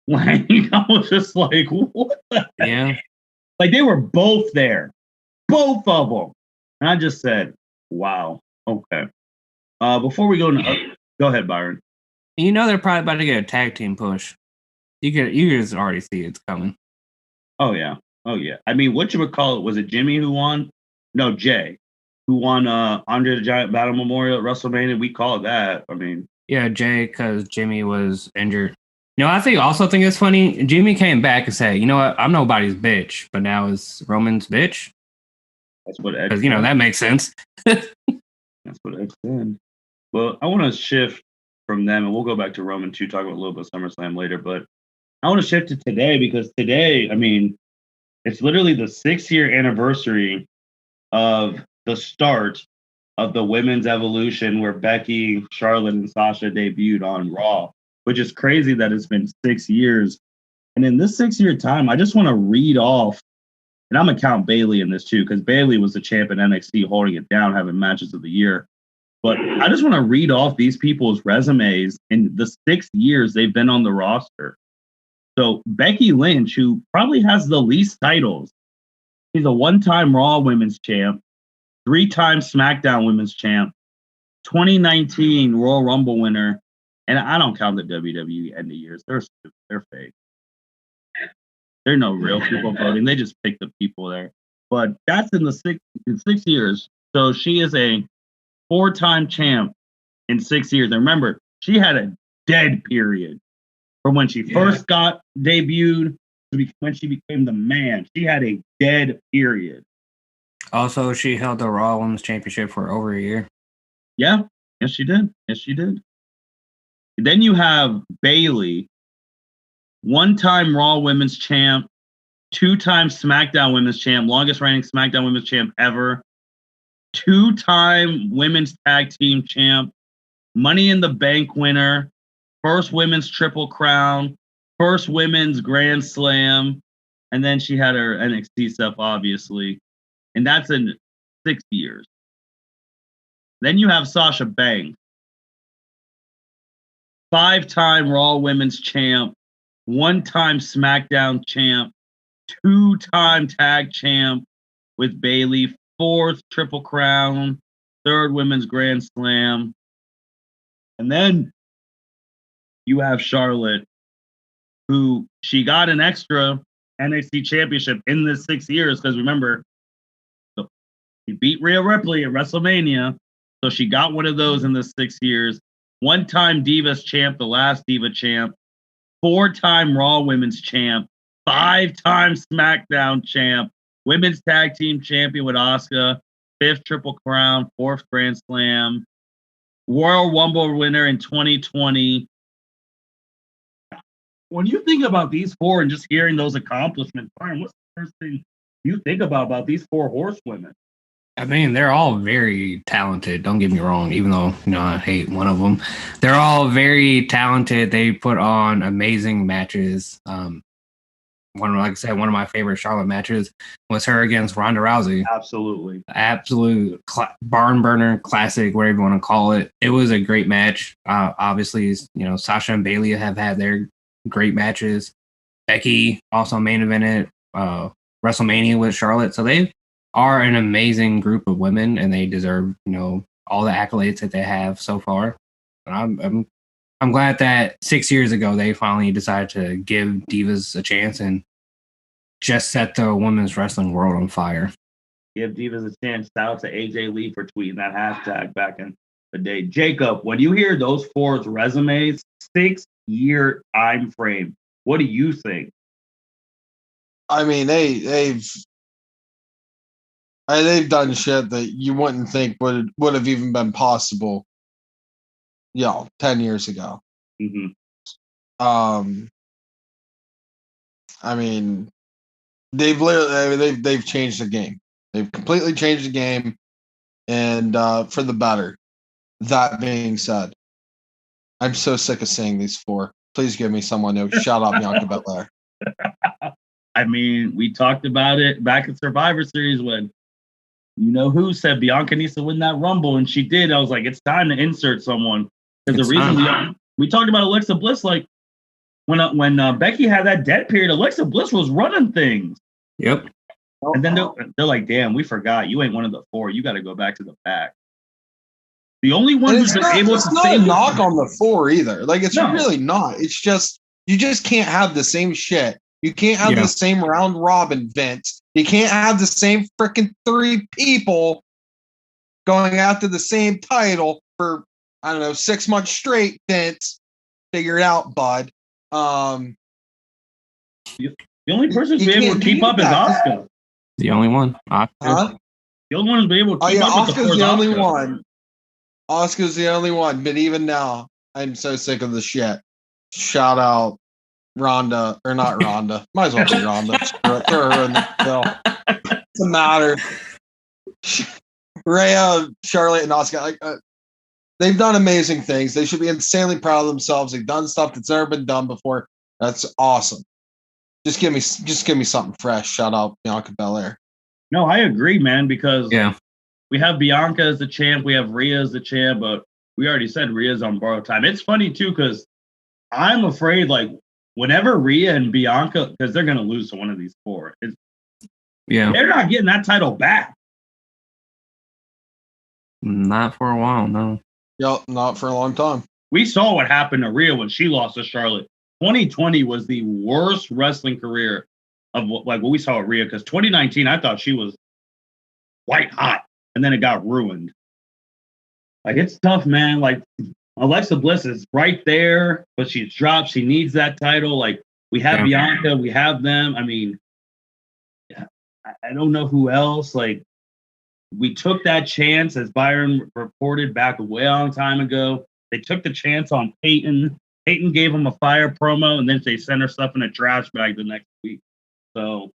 Like, I was just like, what the heck? Yeah. Like, they were both there. Both of them. And I just said, wow. Okay. Before we go go ahead, Byron. You know they're probably about to get a tag team push. You can just already see it's coming. Oh yeah. I mean, whatchamacallit, was it Jimmy who won? No, Jay, who won Andre the Giant Battle Memorial at WrestleMania. We call it that. I mean, yeah, Jay, because Jimmy was injured. You know, I also think it's funny. Jimmy came back and said, "You know what? I'm nobody's bitch, but now it's Roman's bitch." That's what X. Because that makes sense. That's what X said. Well, I want to shift from them, and we'll go back to Roman too, talk about a little bit of SummerSlam later. But I want to shift to today because today, I mean, it's literally the 6-year anniversary of the start of the women's evolution, where Becky, Charlotte, and Sasha debuted on Raw, which is crazy that it's been 6 years. And in this 6-year time, I just want to read off, and I'm going to count Bayley in this too, because Bayley was the champ in NXT, holding it down, having matches of the year. But I just want to read off these people's resumes in the 6 years they've been on the roster. So Becky Lynch, who probably has the least titles, she's a 1-time Raw Women's Champ, 3-time SmackDown Women's Champ, 2019 Royal Rumble winner, and I don't count the WWE end of years. They're fake. They're no real people voting. They just pick the people there. But that's in 6 years. So she is a 4-time champ in 6 years. And remember, she had a dead period from when she first got debuted to when she became the man. She had a dead period. Also, she held the Raw Women's Championship for over a year. Yeah. Yes, she did. Then you have Bayley, 1-time Raw Women's Champ, 2-time SmackDown Women's Champ, longest reigning SmackDown Women's Champ ever, 2-time Women's Tag Team Champ, Money in the Bank winner, first Women's Triple Crown, first Women's Grand Slam, and then she had her NXT stuff, obviously. And that's in 6 years. Then you have Sasha Banks, 5-time Raw Women's Champ, 1-time SmackDown Champ, 2-time Tag Champ with Bayley, 4th Triple Crown, 3rd Women's Grand Slam. And then you have Charlotte, who she got an extra NXT championship in this 6 years, because remember, she beat Rhea Ripley at WrestleMania, so she got one of those in the 6 years. 1-time Divas champ, the last Diva champ, 4-time Raw Women's champ, 5-time SmackDown champ, Women's Tag Team champion with Asuka, 5th Triple Crown, 4th Grand Slam, Royal Rumble winner in 2020. When you think about these four and just hearing those accomplishments, Byron, what's the first thing you think about these 4 horsewomen? I mean, they're all very talented. Don't get me wrong, even though, I hate one of them. They're all very talented. They put on amazing matches. Like I said, one of my favorite Charlotte matches was her against Ronda Rousey. Absolutely. Absolute barn burner, classic, whatever you want to call it. It was a great match. Obviously, Sasha and Bayley have had their great matches. Becky also main evented WrestleMania with Charlotte. So they are an amazing group of women, and they deserve, all the accolades that they have so far. And I'm glad that 6 years ago they finally decided to give Divas a chance and just set the women's wrestling world on fire. Give Divas a chance. Shout out to AJ Lee for tweeting that hashtag back in the day. Jacob, when you hear those 4's resumes, 6-year time frame, what do you think? I mean, they've done shit that you wouldn't think would have even been possible, 10 years ago. Mhm. I mean, they've changed the game. They've completely changed the game, and for the better. That being said, I'm so sick of seeing these four. Please give me someone new. Shout out Bianca Belair. I mean, we talked about it back at Survivor Series when who said Bianca needs to win that Rumble, and she did. I was like, it's time to insert someone. Because the reason we talked about Alexa Bliss, like when Becky had that dead period, Alexa Bliss was running things. Yep. And then they're like, damn, we forgot. You ain't one of the four. You got to go back to the back. The only one who's been able to say knock on the four either. Like, it's No. really not. It's just, you just can't have the same shit. You can't have the same round robin, Vince. You can't have the same freaking three people going after the same title for, 6 months straight, Vince. Figure it out, bud. The only person who's been able to keep up is Asuka. The only one. Huh? The only one who's been able to keep up with Asuka's the only one. Asuka's the only one. But even now, I'm so sick of the shit. Shout out Ronda, or not Ronda. Might as well be Ronda. Throw her in the bill. Doesn't matter. Rhea, Charlotte, and Asuka. They've done amazing things. They should be insanely proud of themselves. They've done stuff that's never been done before. That's awesome. Just give me something fresh. Shout out Bianca Belair. No, I agree, man, because we have Bianca as the champ, we have Rhea as the champ, but we already said Rhea's on borrowed time. It's funny too, because I'm afraid, like, whenever Rhea and Bianca, because they're gonna lose to one of these four, they're not getting that title back. Not for a while, no. Yep, not for a long time. We saw what happened to Rhea when she lost to Charlotte. 2020 was the worst wrestling career of what we saw at Rhea, because 2019, I thought she was white hot, and then it got ruined. Like, it's tough, man. Like, Alexa Bliss is right there, but she's dropped. She needs that title. Like, we have Bianca, we have them. I mean, I don't know who else. Like, we took that chance, as Byron reported back a way long time ago. They took the chance on Peyton. Peyton gave him a fire promo, and then they sent her stuff in a trash bag the next week. So,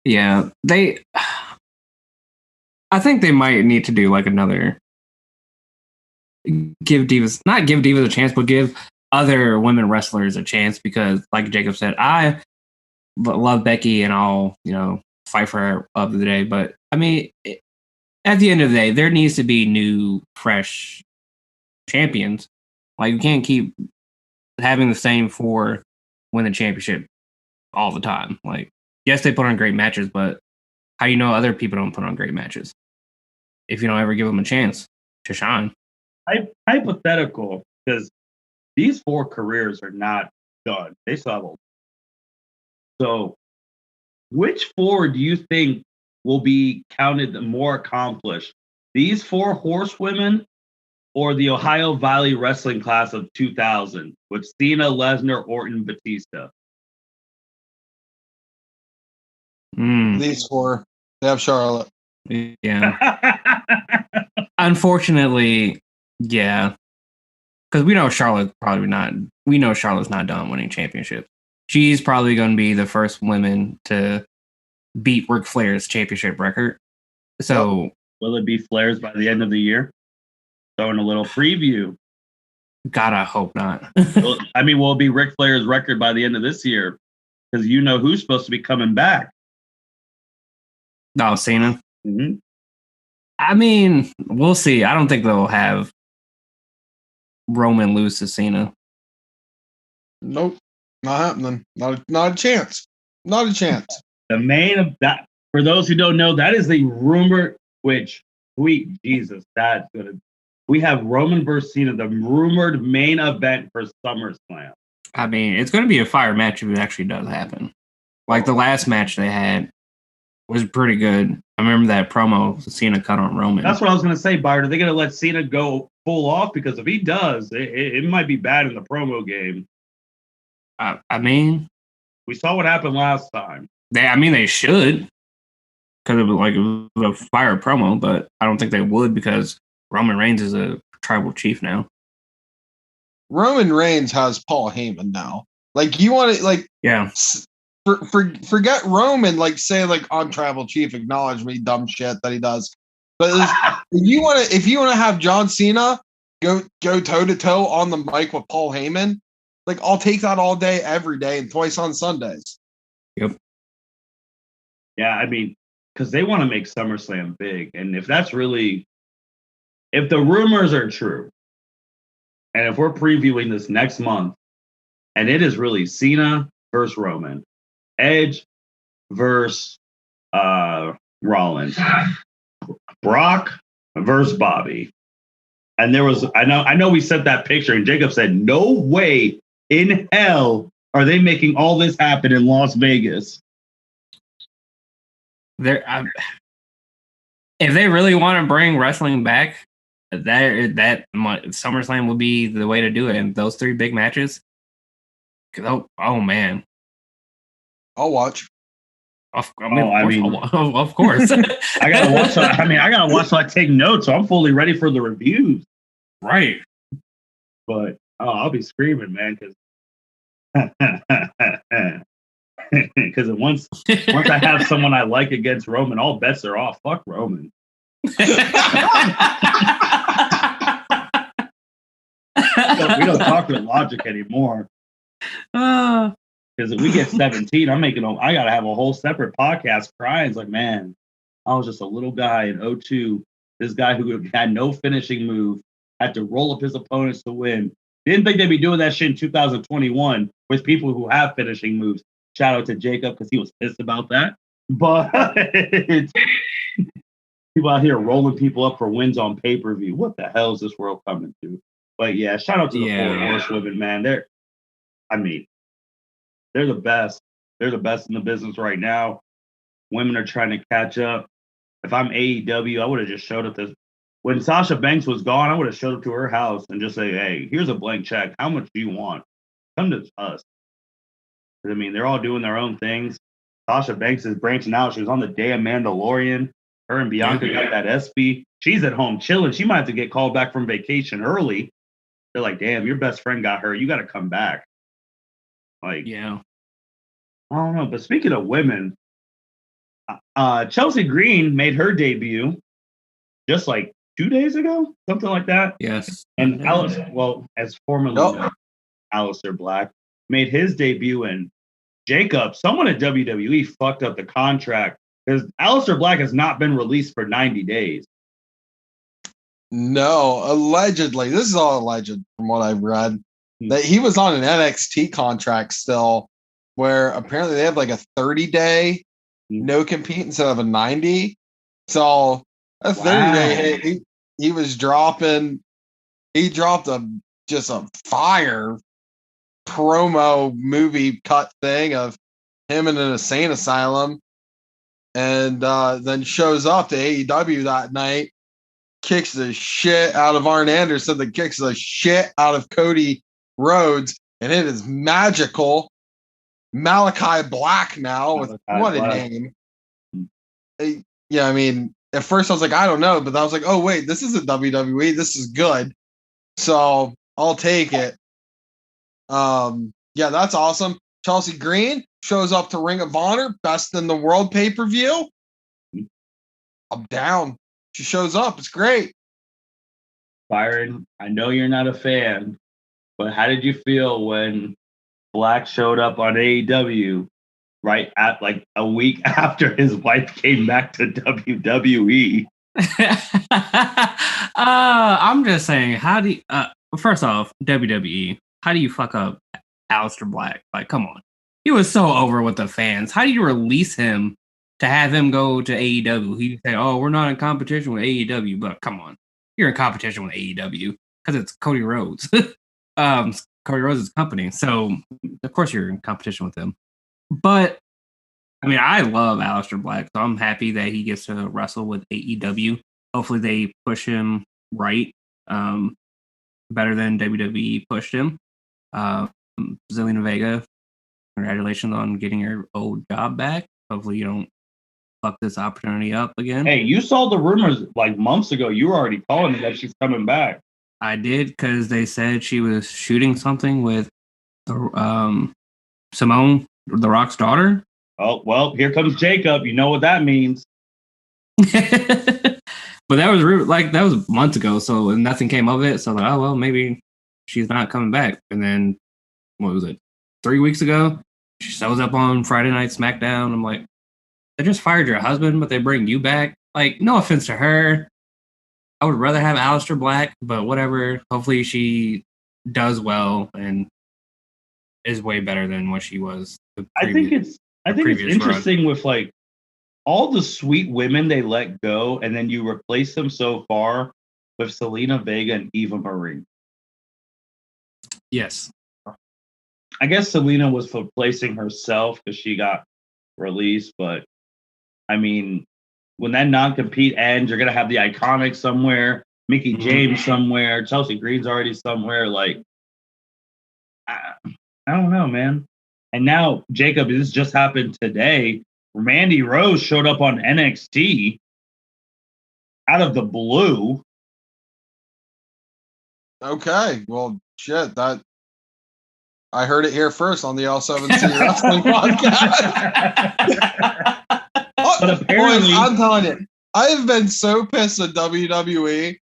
yeah, I think they might need to do like another not give Divas a chance, but give other women wrestlers a chance, because, like Jacob said, I love Becky and I'll fight for her up of the day. But I mean, at the end of the day, there needs to be new, fresh champions. Like, you can't keep having the same four win the championship all the time. Like, yes, they put on great matches, but how do you know other people don't put on great matches if you don't ever give them a chance to shine? Hypothetical, because these four careers are not done. They still have So, which four do you think will be counted the more accomplished? These four horsewomen or the Ohio Valley Wrestling class of 2000 with Cena, Lesnar, Orton, Batista? These four. They have Charlotte. Yeah. Unfortunately, yeah. Because we know Charlotte's not done winning championships. She's probably going to be the first woman to beat Ric Flair's championship record. So, will it be Flair's by the end of the year? Throwing a little preview. God, I hope not. Will it be Ric Flair's record by the end of this year? Because who's supposed to be coming back? Oh, Cena? Mm-hmm. I mean, we'll see. I don't think they'll have Roman lose to Cena. Nope. Not happening. Not a chance. Not a chance. The main of that, for those who don't know, that is the rumor, which, sweet Jesus, that's going to... We have Roman versus Cena, the rumored main event for SummerSlam. I mean, it's going to be a fire match if it actually does happen. Like, the last match they had was pretty good. I remember that promo Cena cut on Roman. That's what I was going to say, Byron. Are they going to let Cena go full off? Because if he does, it might be bad in the promo game. I mean, we saw what happened last time. They should because it was a fire promo, but I don't think they would because Roman Reigns is a tribal chief now. Roman Reigns has Paul Heyman now. Like you want to Yeah. Forget Roman. Like say like I'm tribal chief. Acknowledge me, dumb shit that he does. But if you want to have John Cena go toe to toe on the mic with Paul Heyman, like I'll take that all day, every day, and twice on Sundays. Yep. Yeah, I mean, because they want to make SummerSlam big, and if that's really, if the rumors are true, and if we're previewing this next month, and it is really Cena versus Roman, Edge versus Rollins, Brock versus Bobby. And there was, I know we sent that picture, and Jacob said, no way in hell are they making all this happen in Las Vegas. If they really want to bring wrestling back, that SummerSlam would be the way to do it. And those 3 big matches, oh man, I'll watch. Of course. I gotta watch. I gotta watch so I take notes. So I'm fully ready for the reviews. Right. But I'll be screaming, man, because once I have someone I like against Roman, all bets are off. Fuck Roman. We don't talk with logic anymore. Because if we get 17, I gotta have a whole separate podcast crying. It's like, man, I was just a little guy in 02. This guy who had no finishing move had to roll up his opponents to win. Didn't think they'd be doing that shit in 2021 with people who have finishing moves. Shout out to Jacob because he was pissed about that. But people out here rolling people up for wins on pay-per-view. What the hell is this world coming to? But yeah, shout out to the Four Horsewomen, man. They're the best. They're the best in the business right now. Women are trying to catch up. If I'm AEW, I would have just showed up this. When Sasha Banks was gone, I would have showed up to her house and just say, hey, here's a blank check. How much do you want? Come to us. I mean, they're all doing their own things. Sasha Banks is branching out. She was on the damn Mandalorian. Her and Bianca got that SB. She's at home chilling. She might have to get called back from vacation early. They're like, damn, your best friend got hurt. You got to come back. Like, yeah. I don't know. But speaking of women, Chelsea Green made her debut just like 2 days ago, something like that. Yes. And Alice, as formerly known, Aleister Black, made his debut in Jacob. Someone at WWE fucked up the contract because Aleister Black has not been released for 90 days. No, allegedly. This is all alleged from what I've read. That he was on an NXT contract still, where apparently they have like a 30-day no compete instead of a 90. So a 30-day, he was dropping. He dropped just a fire promo movie cut thing of him in an insane asylum, and then shows up to AEW that night, kicks the shit out of Arn Anderson, that kicks the shit out of Cody Rhodes, and it is magical. Malachi Black now, with what a name. Yeah, I mean, at first I was like, I don't know, but I was like, oh wait, this is a WWE. This is good. So I'll take it. Yeah, that's awesome. Chelsea Green shows up to Ring of Honor, Best in the World pay-per-view. I'm down. She shows up. It's great. Byron, I know you're not a fan, but how did you feel when Black showed up on AEW right at like a week after his wife came back to WWE? I'm just saying, how do you, first off, WWE, how do you fuck up Aleister Black? Like, come on. He was so over with the fans. How do you release him to have him go to AEW? He say, oh, we're not in competition with AEW, but come on. You're in competition with AEW because it's Cody Rhodes. Cody Rhodes' company. So, of course, you're in competition with him. But, I mean, I love Aleister Black, so I'm happy that he gets to wrestle with AEW. Hopefully, they push him right, better than WWE pushed him. Zelina Vega, congratulations on getting your old job back. Hopefully you don't fuck this opportunity up again. Hey, you saw the rumors like months ago. You were already calling me that she's coming back. I did because they said she was shooting something with Simone, The Rock's daughter. Oh, well, here comes Jacob. You know what that means. But that was months ago, so nothing came of it. So like, oh well, maybe she's not coming back. And then what was it? 3 weeks ago, she shows up on Friday Night SmackDown. I'm like, they just fired your husband, but they bring you back. Like, no offense to her. I would rather have Aleister Black, but whatever. Hopefully she does well and is way better than what she was. I think it's interesting with like all the sweet women they let go, and then you replace them so far with Zelina Vega and Eva Marie. Yes. I guess Zelina was replacing herself because she got released, but I mean, when that non-compete ends, you're gonna have the Iconics somewhere, Mickey James somewhere, Chelsea Green's already somewhere. Like, I don't know, man. And now, Jacob, this just happened today. Mandy Rose showed up on NXT out of the blue. Okay, well, shit, that I heard it here first on the L7C Wrestling Podcast. But apparently, boys, I'm telling you, I have been so pissed at WWE.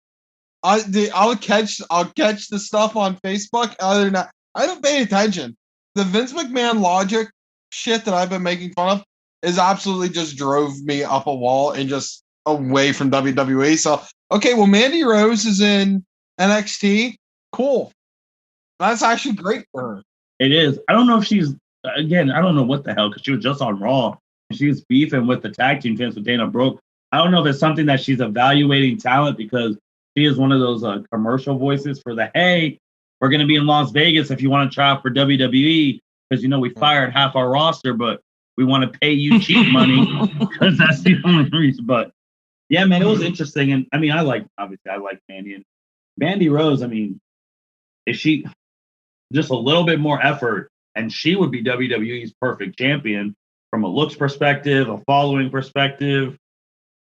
I'll catch the stuff on Facebook. Other than that, I don't pay attention. The Vince McMahon logic shit that I've been making fun of is absolutely just drove me up a wall and just away from WWE. So, okay, well, Mandy Rose is in NXT. Cool. That's actually great for her. It is. I don't know if she's, again, I don't know what the hell, because she was just on Raw. And she was beefing with the tag team champs with Dana Brooke. I don't know if it's something that she's evaluating talent, because she is one of those commercial voices for the, hey, we're going to be in Las Vegas if you want to try out for WWE, because, you know, we fired half our roster, but we want to pay you cheap money because that's the only reason. But yeah, man, it was interesting. And I mean, I like Mandy. And Mandy Rose, I mean, if she just a little bit more effort, and she would be WWE's perfect champion from a looks perspective, a following perspective,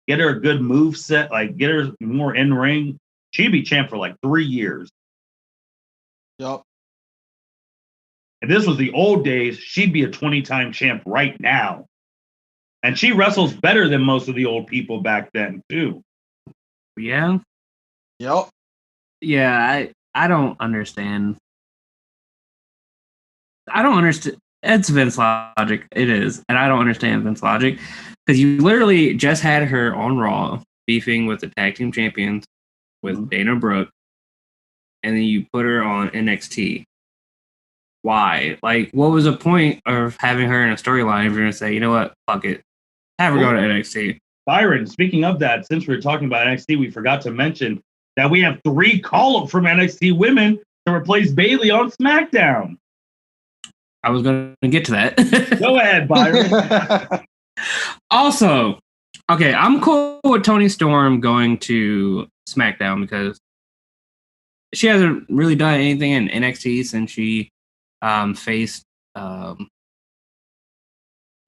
get her a good move set, like get her more in ring. She'd be champ for like 3 years. Yep. If this was the old days, she'd be a 20-time champ right now. And she wrestles better than most of the old people back then, too. Yeah. Yep. Yeah, I don't understand. I don't understand. It's Vince logic. It is. And I don't understand Vince logic. Because you literally just had her on Raw beefing with the tag team champions with Dana Brooke. And then you put her on NXT. Why? Like, what was the point of having her in a storyline if you're going to say, you know what, fuck it. Have her go to NXT. Byron, speaking of that, since we were talking about NXT, we forgot to mention that we have 3 call-up from NXT women to replace Bayley on SmackDown. I was going to get to that. Go ahead, Byron. Also, okay, I'm cool with Toni Storm going to SmackDown because she hasn't really done anything in NXT since she faced. But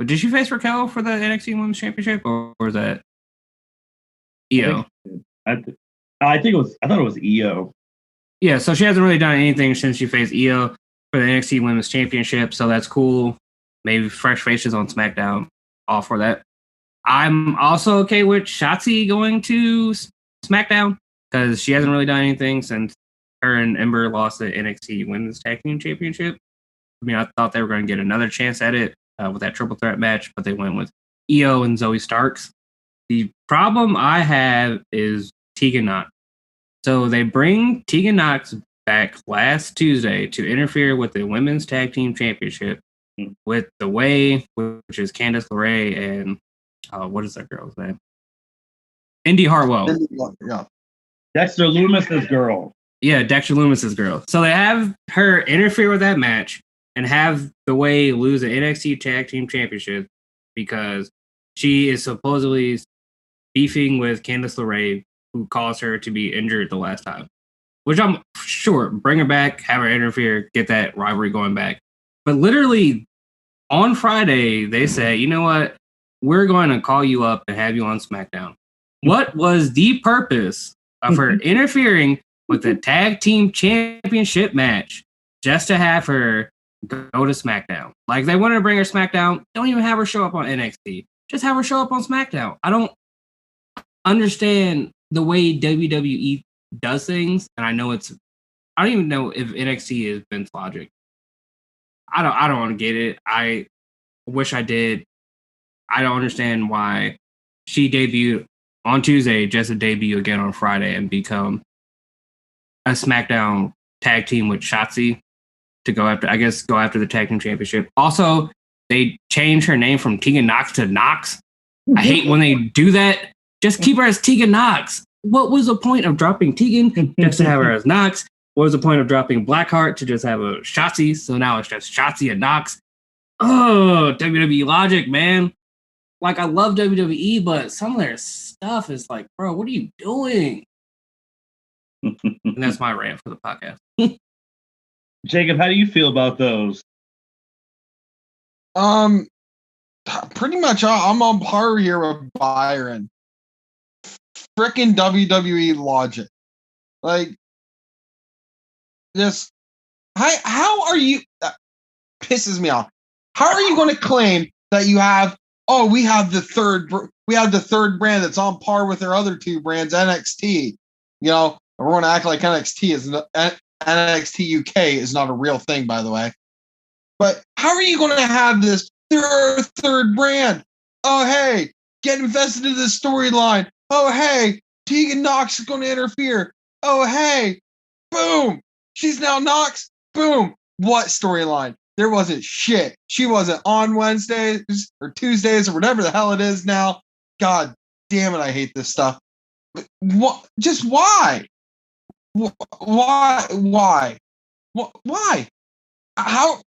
did she face Raquel for the NXT Women's Championship, or was that EO? I think it was. I thought it was EO. Yeah, so she hasn't really done anything since she faced EO for the NXT Women's Championship, so that's cool. Maybe fresh faces on SmackDown. All for that. I'm also okay with Shotzi going to SmackDown because she hasn't really done anything since her and Ember lost the NXT Women's Tag Team Championship. I mean, I thought they were going to get another chance at it with that triple threat match, but they went with EO and Zoe Starks. The problem I have is Tegan Nox. So they bring Tegan Nox back last Tuesday to interfere with the Women's Tag Team Championship with The Way, which is Candice LeRae and what is that girl's name? Indy Hartwell. Yeah. Dexter Loomis's girl. Yeah, Dexter Loomis's girl. So they have her interfere with that match and have The Way lose the NXT Tag Team Championship because she is supposedly beefing with Candice LeRae, who caused her to be injured the last time. Which I'm sure, bring her back, have her interfere, get that rivalry going back. But literally, on Friday, they say, you know what? we're going to call you up and have you on SmackDown. What was the purpose of her interfering with the tag team championship match just to have her go to SmackDown? Like, they wanted to bring her SmackDown. Don't even have her show up on NXT. Just have her show up on SmackDown. I don't understand the way WWE does things, and I don't even know if NXT is Vince logic. I don't want to get it. I wish I did. I don't understand why she debuted on Tuesday just to debut again on Friday and become a SmackDown tag team with Shotzi to go after the tag team championship. Also, they changed her name from Tegan Nox to Nox. I hate when they do that. Just keep her as Tegan Nox. What was the point of dropping Tegan just to have her as Nox? What was the point of dropping Blackheart to just have a Shotzi? So now it's just Shotzi and Nox. Oh, WWE logic, man. Like, I love WWE, but some of their stuff is like, bro, what are you doing? And that's my rant for the podcast. Jacob, how do you feel about those? Pretty much I'm on par here with Byron. Frickin' WWE logic. Like, just how are you? That pisses me off. How are you going to claim that you have? Oh, we have the third brand that's on par with their other two brands, NXT. You know, we're going to act like NXT UK is not a real thing, by the way. But how are you going to have this? They're a third brand. Oh, hey, get invested in this storyline. Oh, hey, Tegan Nox is going to interfere. Oh, hey, boom. She's now Nox. Boom. What storyline? There wasn't shit. She wasn't on Wednesdays or Tuesdays or whatever the hell it is now. God damn it, I hate this stuff. What? Just why? Why? How?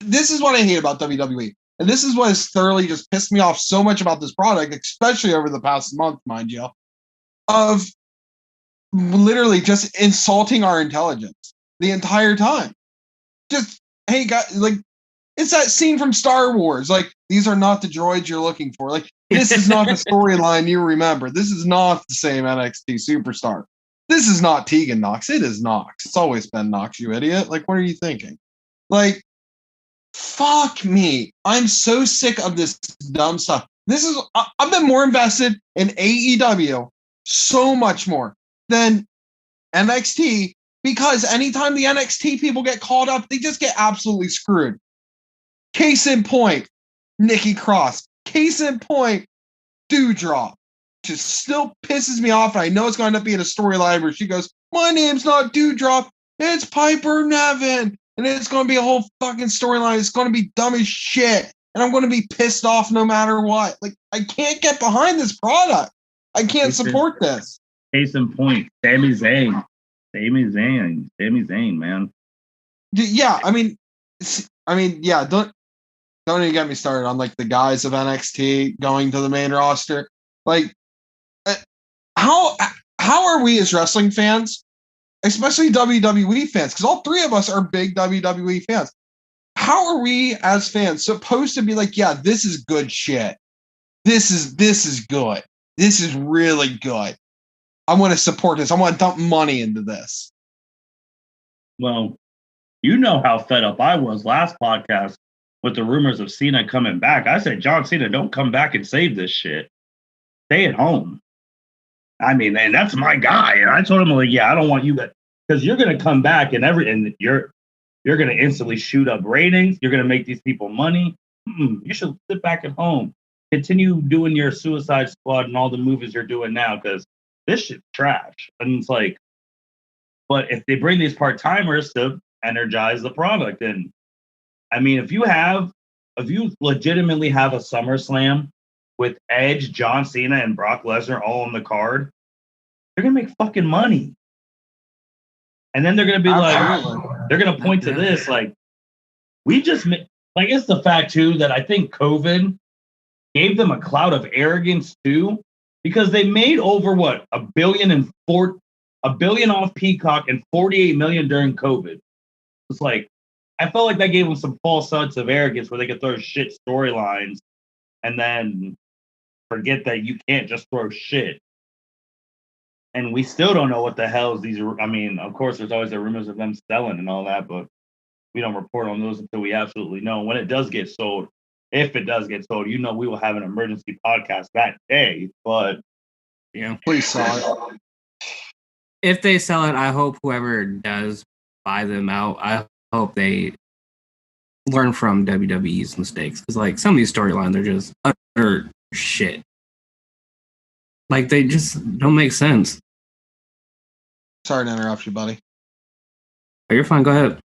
This is what I hate about WWE. And this is what has thoroughly just pissed me off so much about this product, especially over the past month, mind you, of literally just insulting our intelligence the entire time. Just, hey, guys, like, it's that scene from Star Wars. Like, these are not the droids you're looking for. Like, this is not the storyline you remember. This is not the same NXT superstar. This is not Tegan Nox. It is Nox. It's always been Nox, you idiot. Like, what are you thinking? Like, fuck me. I'm so sick of this dumb stuff. I've been more invested in AEW, so much more than NXT, because anytime the NXT people get called up, they just get absolutely screwed. Case in point, Nikki Cross. Case in point, Doudrop. Just still pisses me off. And I know it's going to end up being a storyline where she goes, my name's not Doudrop, it's Piper Niven. And it's going to be a whole fucking storyline. It's going to be dumb as shit. And I'm going to be pissed off no matter what. Like, I can't get behind this product. I can't support this. Case in point, Sami Zayn. Sami Zayn, man. Yeah, I mean, yeah, don't even get me started on, like, the guys of NXT going to the main roster. Like, how are we as wrestling fans, especially WWE fans, because all three of us are big WWE fans, how are we as fans supposed to be like, yeah, this is good shit. This is good. This is really good. I want to support this. I want to dump money into this. Well, you know how fed up I was last podcast with the rumors of Cena coming back. I said, John Cena, don't come back and save this shit. Stay at home. I mean, and that's my guy. And I told him, like, yeah, I don't want you, because you're going to come back and you're going to instantly shoot up ratings. You're going to make these people money. You should sit back at home. Continue doing your Suicide Squad and all the movies you're doing now, because this shit's trash. And it's like, but if they bring these part-timers to energize the product, and I mean, if you legitimately have a SummerSlam with Edge, John Cena, and Brock Lesnar all on the card, they're gonna make fucking money. And then they're gonna be like, they're gonna point to this, like, we just like, it's the fact too that I think COVID gave them a cloud of arrogance too, because they made over what, $1 billion off Peacock and $48 million during COVID. It's like, I felt like that gave them some false sense of arrogance where they could throw shit storylines and then forget that you can't just throw shit. And we still don't know what the hell is these. I mean, of course, there's always the rumors of them selling and all that, but we don't report on those until we absolutely know. When it does get sold, if it does get sold, we will have an emergency podcast that day. But Yeah. Please sell it. If they sell it, I hope whoever does buy them out, I hope they learn from WWE's mistakes. Because like some of these storylines are just utter shit. Like they just don't make sense. Sorry to interrupt you, buddy. Oh, you're fine. Go ahead.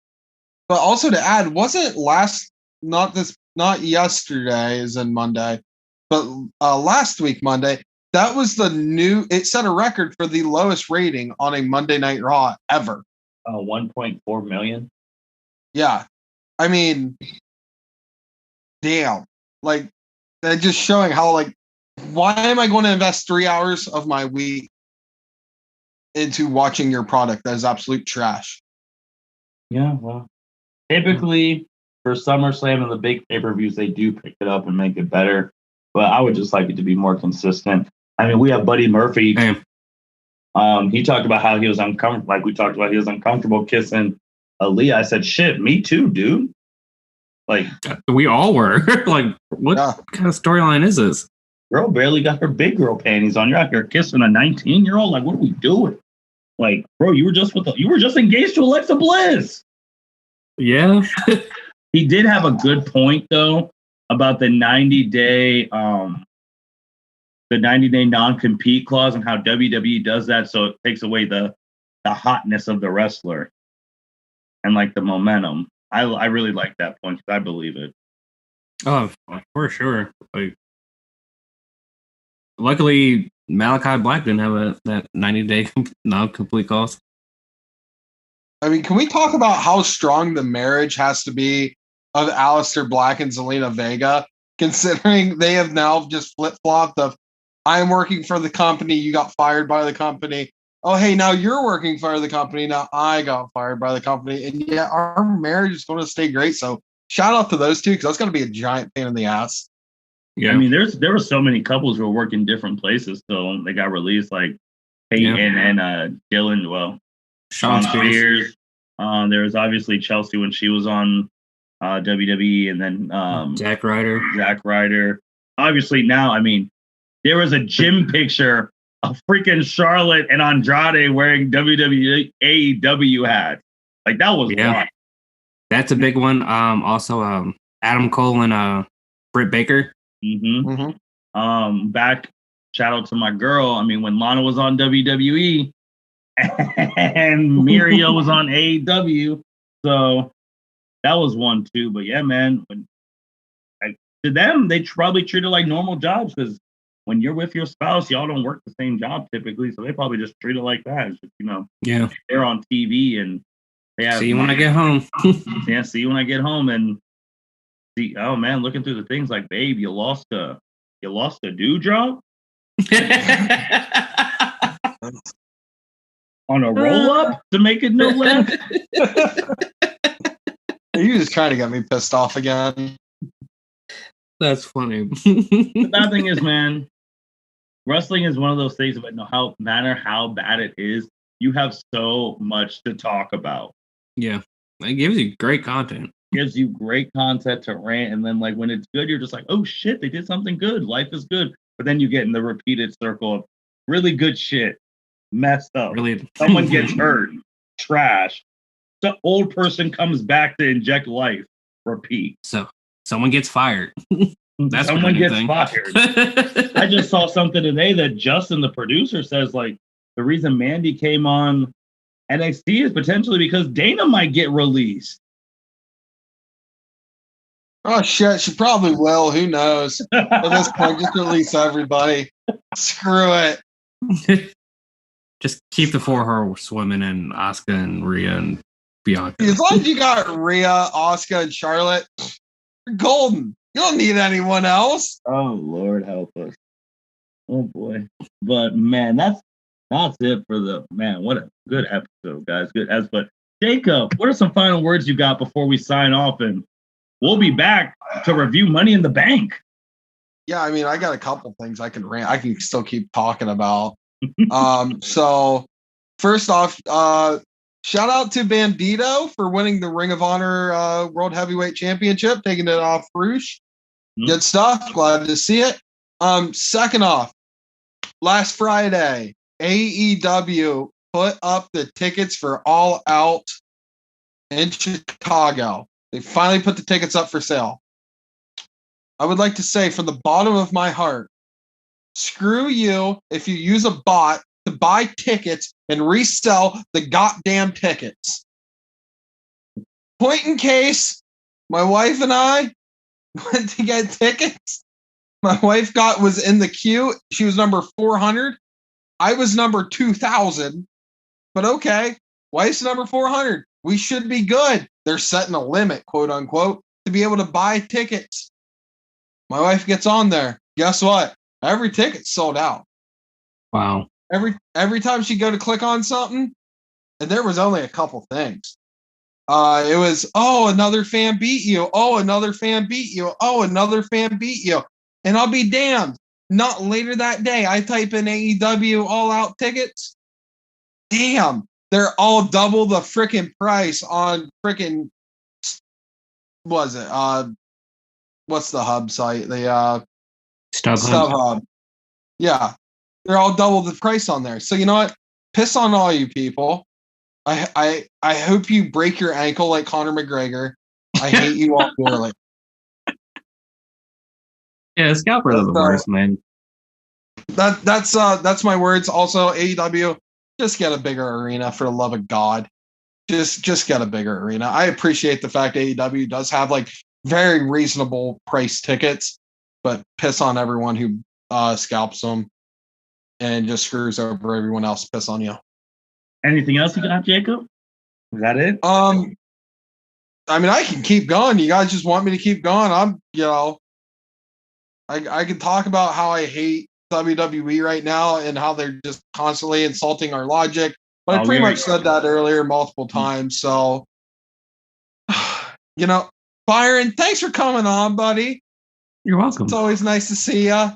But also to add, wasn't not yesterday, as in Monday, but last week Monday, that was it set a record for the lowest rating on a Monday Night Raw ever. 1.4 million. Yeah. I mean, damn. Like, they're just showing how, like, why am I going to invest 3 hours of my week into watching your product that is absolute trash? Yeah, well, typically for SummerSlam and the big pay-per-views, they do pick it up and make it better. But I would just like it to be more consistent. I mean, we have Buddy Murphy. He talked about how he was uncomfortable. Like we talked about, he was uncomfortable kissing Aaliyah. I said, shit, me too, dude. Like, we all were. Like, what kind of storyline is this? Girl barely got her big girl panties on. You're out here kissing a 19-year-old. Like, what are we doing? Like, bro, you were just engaged to Alexa Bliss. Yeah. He did have a good point though about the 90-day non-compete clause and how WWE does that, so it takes away the hotness of the wrestler and like the momentum. I really like that point because I believe it. Oh, for sure. Like, luckily, Malachi Black didn't have that 90-day non-complete clause. I mean, can we talk about how strong the marriage has to be of Aleister Black and Zelina Vega, considering they have now just flip-flopped of, I'm working for the company, you got fired by the company. Oh, hey, now you're working for the company, now I got fired by the company. And yeah, our marriage is going to stay great. So shout out to those two, because that's going to be a giant pain in the ass. Yeah, I mean, there were so many couples who were working different places till they got released, like Peyton and Dylan. Well, Sean Spears. There was obviously Chelsea when she was on WWE, and then Zack Ryder. Obviously now, I mean, there was a gym picture of freaking Charlotte and Andrade wearing WWE AEW hats. Like that was wild. That's a big one. Also, Adam Cole and Britt Baker. Back, shout out to my girl. I mean, when Lana was on WWE and Miriam was on AEW, so that was one too. But yeah, man, to them, they probably treat it like normal jobs, because when you're with your spouse, y'all don't work the same job typically, so they probably just treat it like that. It's just, they're on TV and they have. See you when I get home. Yeah, see you when I get home, and see. Oh man, looking through the things like, babe, you lost a dewdrop on a roll up to make it no less. You're just trying to get me pissed off again. That's funny. The bad thing is, man, wrestling is one of those things that no matter how bad it is, you have so much to talk about. Yeah, it gives you great content. Gives you great content to rant, and then like when it's good, you're just like, oh shit, they did something good. Life is good. But then you get in the repeated circle of really good shit, messed up. Really, someone gets hurt, trash. The old person comes back to inject life. Repeat. So someone gets fired. That's someone gets fired. I just saw something today that Justin, the producer, says like the reason Mandy came on NXT is potentially because Dana might get released. Oh shit, she probably will. Who knows? At this point, just release everybody. Screw it. Just keep the four her swimming and Asuka and Rhea and Bianca. As long as you got Rhea, Asuka, and Charlotte, you're golden. You don't need anyone else. Oh Lord, help us. Oh boy. But man, that's it for what a good episode, guys. Good as but Jacob, what are some final words you got before we sign off? And we'll be back to review Money in the Bank. Yeah, I mean, I got a couple things I can rant. I can still keep talking about. So first off, shout out to Bandito for winning the Ring of Honor World Heavyweight Championship, taking it off Roosh. Good stuff. Glad to see it. Second off, last Friday, AEW put up the tickets for All Out in Chicago. They finally put the tickets up for sale. I would like to say from the bottom of my heart, screw you if you use a bot to buy tickets and resell the goddamn tickets. Point in case, my wife and I went to get tickets. My wife was in the queue. She was number 400. I was number 2000. But okay, wife's number 400. We should be good. They're setting a limit, quote unquote, to be able to buy tickets. My wife gets on there. Guess what? Every ticket's sold out. Wow. Every time she go to click on something, and there was only a couple things. It was, oh, another fan beat you. Oh, another fan beat you. Oh, another fan beat you. And I'll be damned. Not later that day, I type in AEW All Out tickets. Damn, they're all double the freaking price on freaking, was it? What's the hub site? The StubHub. Yeah, they're all double the price on there. So you know what? Piss on all you people. I hope you break your ankle like Conor McGregor. I hate you all dearly. Yeah, scalpers are the worst, man. That's my words. Also, AEW, just get a bigger arena for the love of God. Just get a bigger arena. I appreciate the fact AEW does have like very reasonable price tickets, but piss on everyone who scalps them and just screws over everyone else. Piss on you. Anything else you got, Jacob? Is that it? I mean, I can keep going. You guys just want me to keep going? I can talk about how I hate WWE right now and how they're just constantly insulting our logic. But I pretty much said that earlier multiple times. So, Byron, thanks for coming on, buddy. You're welcome. It's always nice to see you.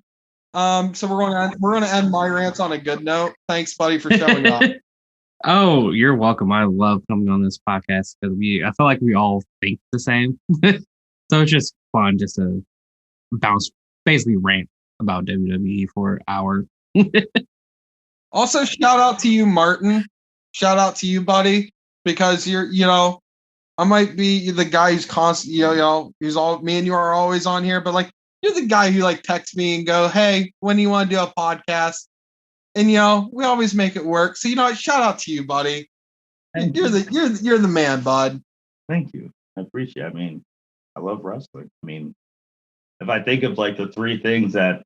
So we're going to end my rants on a good note. Thanks, buddy, for showing up. Oh, you're welcome. I love coming on this podcast because I feel like we all think the same. So it's just fun just to basically rant about WWE for an hour. Also, shout out to you, Martin. Shout out to you, buddy, because I might be the guy who's constant, who's me and you are always on here, but like you're the guy who like texts me and go, hey, when do you want to do a podcast? And we always make it work. So shout out to you, buddy. You're the man, bud. Thank you. I appreciate it. I mean, I love wrestling. I mean, if I think of like the three things that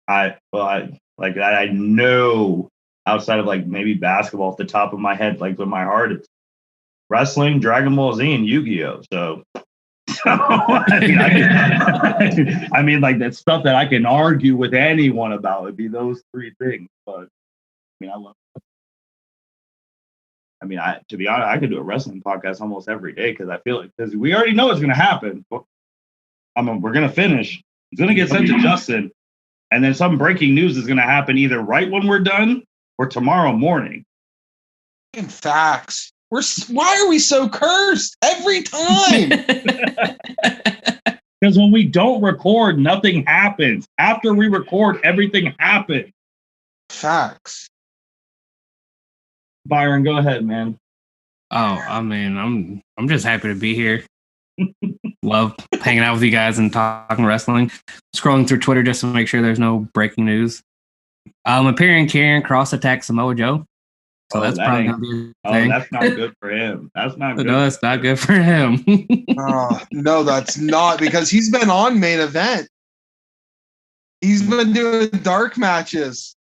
I know outside of like maybe basketball off the top of my head, like with my heart, it's wrestling, Dragon Ball Z, and Yu-Gi-Oh. So I mean, like that stuff that I can argue with anyone about would be those three things. But I mean, I love it. I mean, to be honest, I could do a wrestling podcast almost every day because I feel like because we already know it's going to happen. We're going to finish. It's going to get sent to Justin, and then some breaking news is going to happen either right when we're done or tomorrow morning. In facts. Why are we so cursed every time? Because when we don't record, nothing happens. After we record, everything happens. Facts. Byron, go ahead, man. Oh, I mean, I'm just happy to be here. Love hanging out with you guys and talking wrestling. Scrolling through Twitter just to make sure there's no breaking news. Appearing Karrion Kross attacked Samoa Joe. So that's probably gonna be a thing. That's not good for him. That's not good. No, that's not good for him. No, that's not, because he's been on main event. He's been doing dark matches.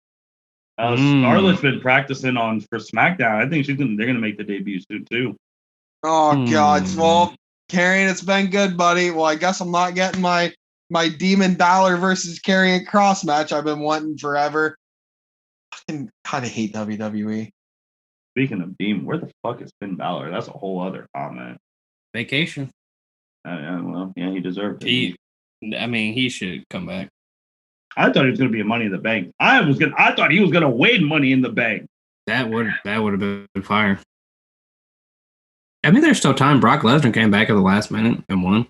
Scarlett's been practicing for SmackDown. I think they're gonna make the debut soon too. Oh God. Well, Karrion, it's been good, buddy. Well, I guess I'm not getting my Demon Balor versus Karrion Kross match I've been wanting forever. I fucking kind of hate WWE. Speaking of Demon, where the fuck is Finn Balor? That's a whole other comment. Vacation. Well, yeah, he deserved it. He should come back. I thought he was going to be a Money in the Bank. I thought he was going to win Money in the Bank. That would have been fire. I mean, there's still time. Brock Lesnar came back at the last minute and won.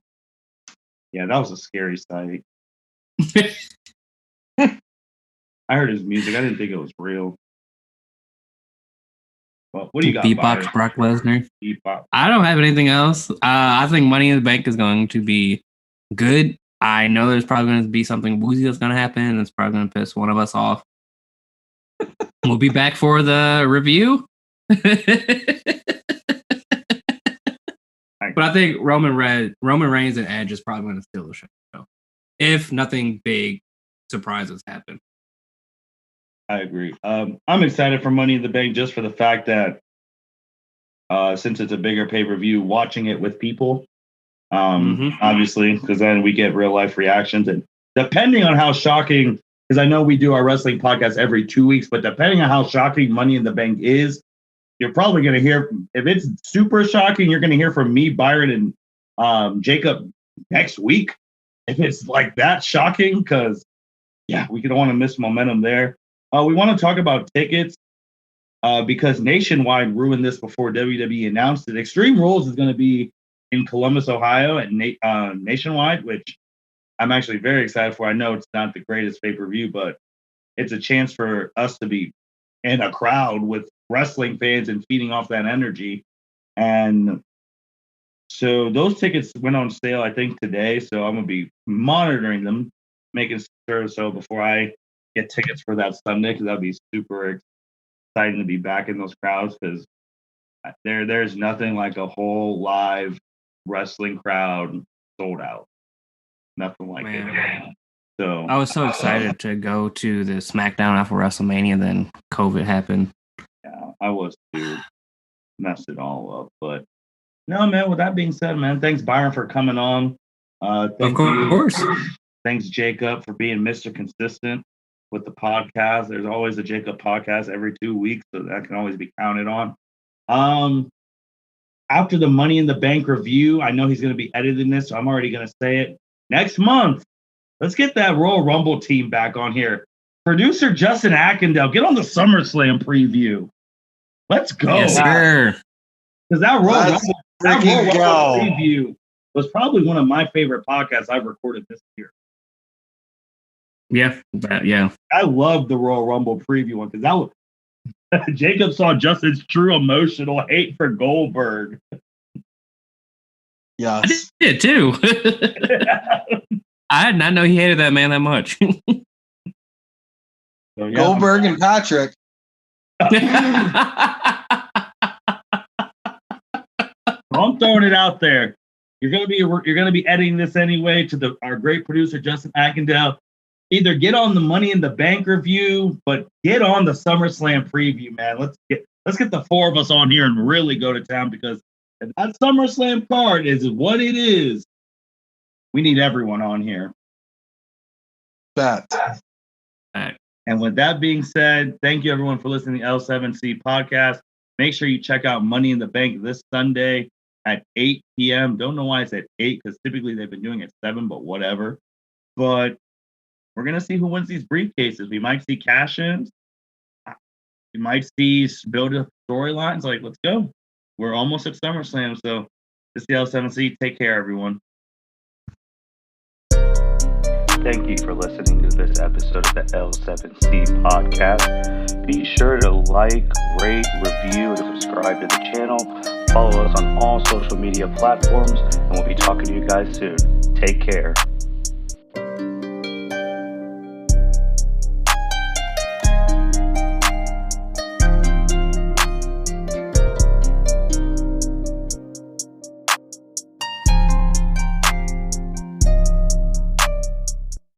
Yeah, that was a scary sight. I heard his music. I didn't think it was real. Well, what do you got? Beatbox Brock Lesnar. Beatbox. I don't have anything else. I think Money in the Bank is going to be good. I know there's probably going to be something woozy that's going to happen. And it's probably going to piss one of us off. We'll be back for the review. But I think Roman Reigns and Edge is probably going to steal the show if nothing big surprises happen. I agree. I'm excited for Money in the Bank just for the fact that since it's a bigger pay-per-view, watching it with people, obviously, because then we get real life reactions. And depending on how shocking, because I know we do our wrestling podcast every 2 weeks, but depending on how shocking Money in the Bank is, you're probably going to hear, if it's super shocking, you're going to hear from me, Byron, and Jacob next week. If it's like that shocking, because, yeah, we don't want to miss momentum there. We want to talk about tickets because Nationwide ruined this before WWE announced it. Extreme Rules is going to be in Columbus, Ohio at Nationwide, which I'm actually very excited for. I know it's not the greatest pay-per-view, but it's a chance for us to be in a crowd with wrestling fans and feeding off that energy. And so those tickets went on sale, I think, today. So I'm going to be monitoring them, making sure so before I get tickets for that Sunday, because that'd be super exciting to be back in those crowds, because there's nothing like a whole live wrestling crowd sold out. Nothing like it. So I was so excited to go to the SmackDown after WrestleMania, then COVID happened. Yeah, I was too. Messed it all up. But no, man, with that being said, man, thanks Byron for coming on. Of course. Thanks Jacob for being Mr. Consistent with the podcast. There's always a Jacob podcast every 2 weeks, so that can always be counted on. After the Money in the Bank review, I know he's going to be editing this, so I'm already going to say it. Next month, let's get that Royal Rumble team back on here. Producer Justin Ackendale, get on the SummerSlam preview. Let's go. Yes, sir. Because that Royal Rumble preview was probably one of my favorite podcasts I've recorded this year. Yeah. I love the Royal Rumble preview one because that was Jacob saw Justin's true emotional hate for Goldberg. Yes. I did too. I did not know he hated that man that much. So, yeah, Goldberg and Patrick. I'm throwing it out there. You're gonna be editing this anyway to our great producer Justin Ackendale. Either get on the Money in the Bank review, but get on the SummerSlam preview, man. Let's get the four of us on here and really go to town, because if that SummerSlam card is what it is, we need everyone on here. Bet. And with that being said, thank you everyone for listening to the L7C podcast. Make sure you check out Money in the Bank this Sunday at 8 p.m. Don't know why it's at 8, because typically they've been doing it at 7, but whatever. But we're going to see who wins these briefcases. We might see cash-ins. We might see build-up storylines. Like, let's go. We're almost at SummerSlam, so this is the L7C. Take care, everyone. Thank you for listening to this episode of the L7C podcast. Be sure to like, rate, review, and subscribe to the channel. Follow us on all social media platforms, and we'll be talking to you guys soon. Take care.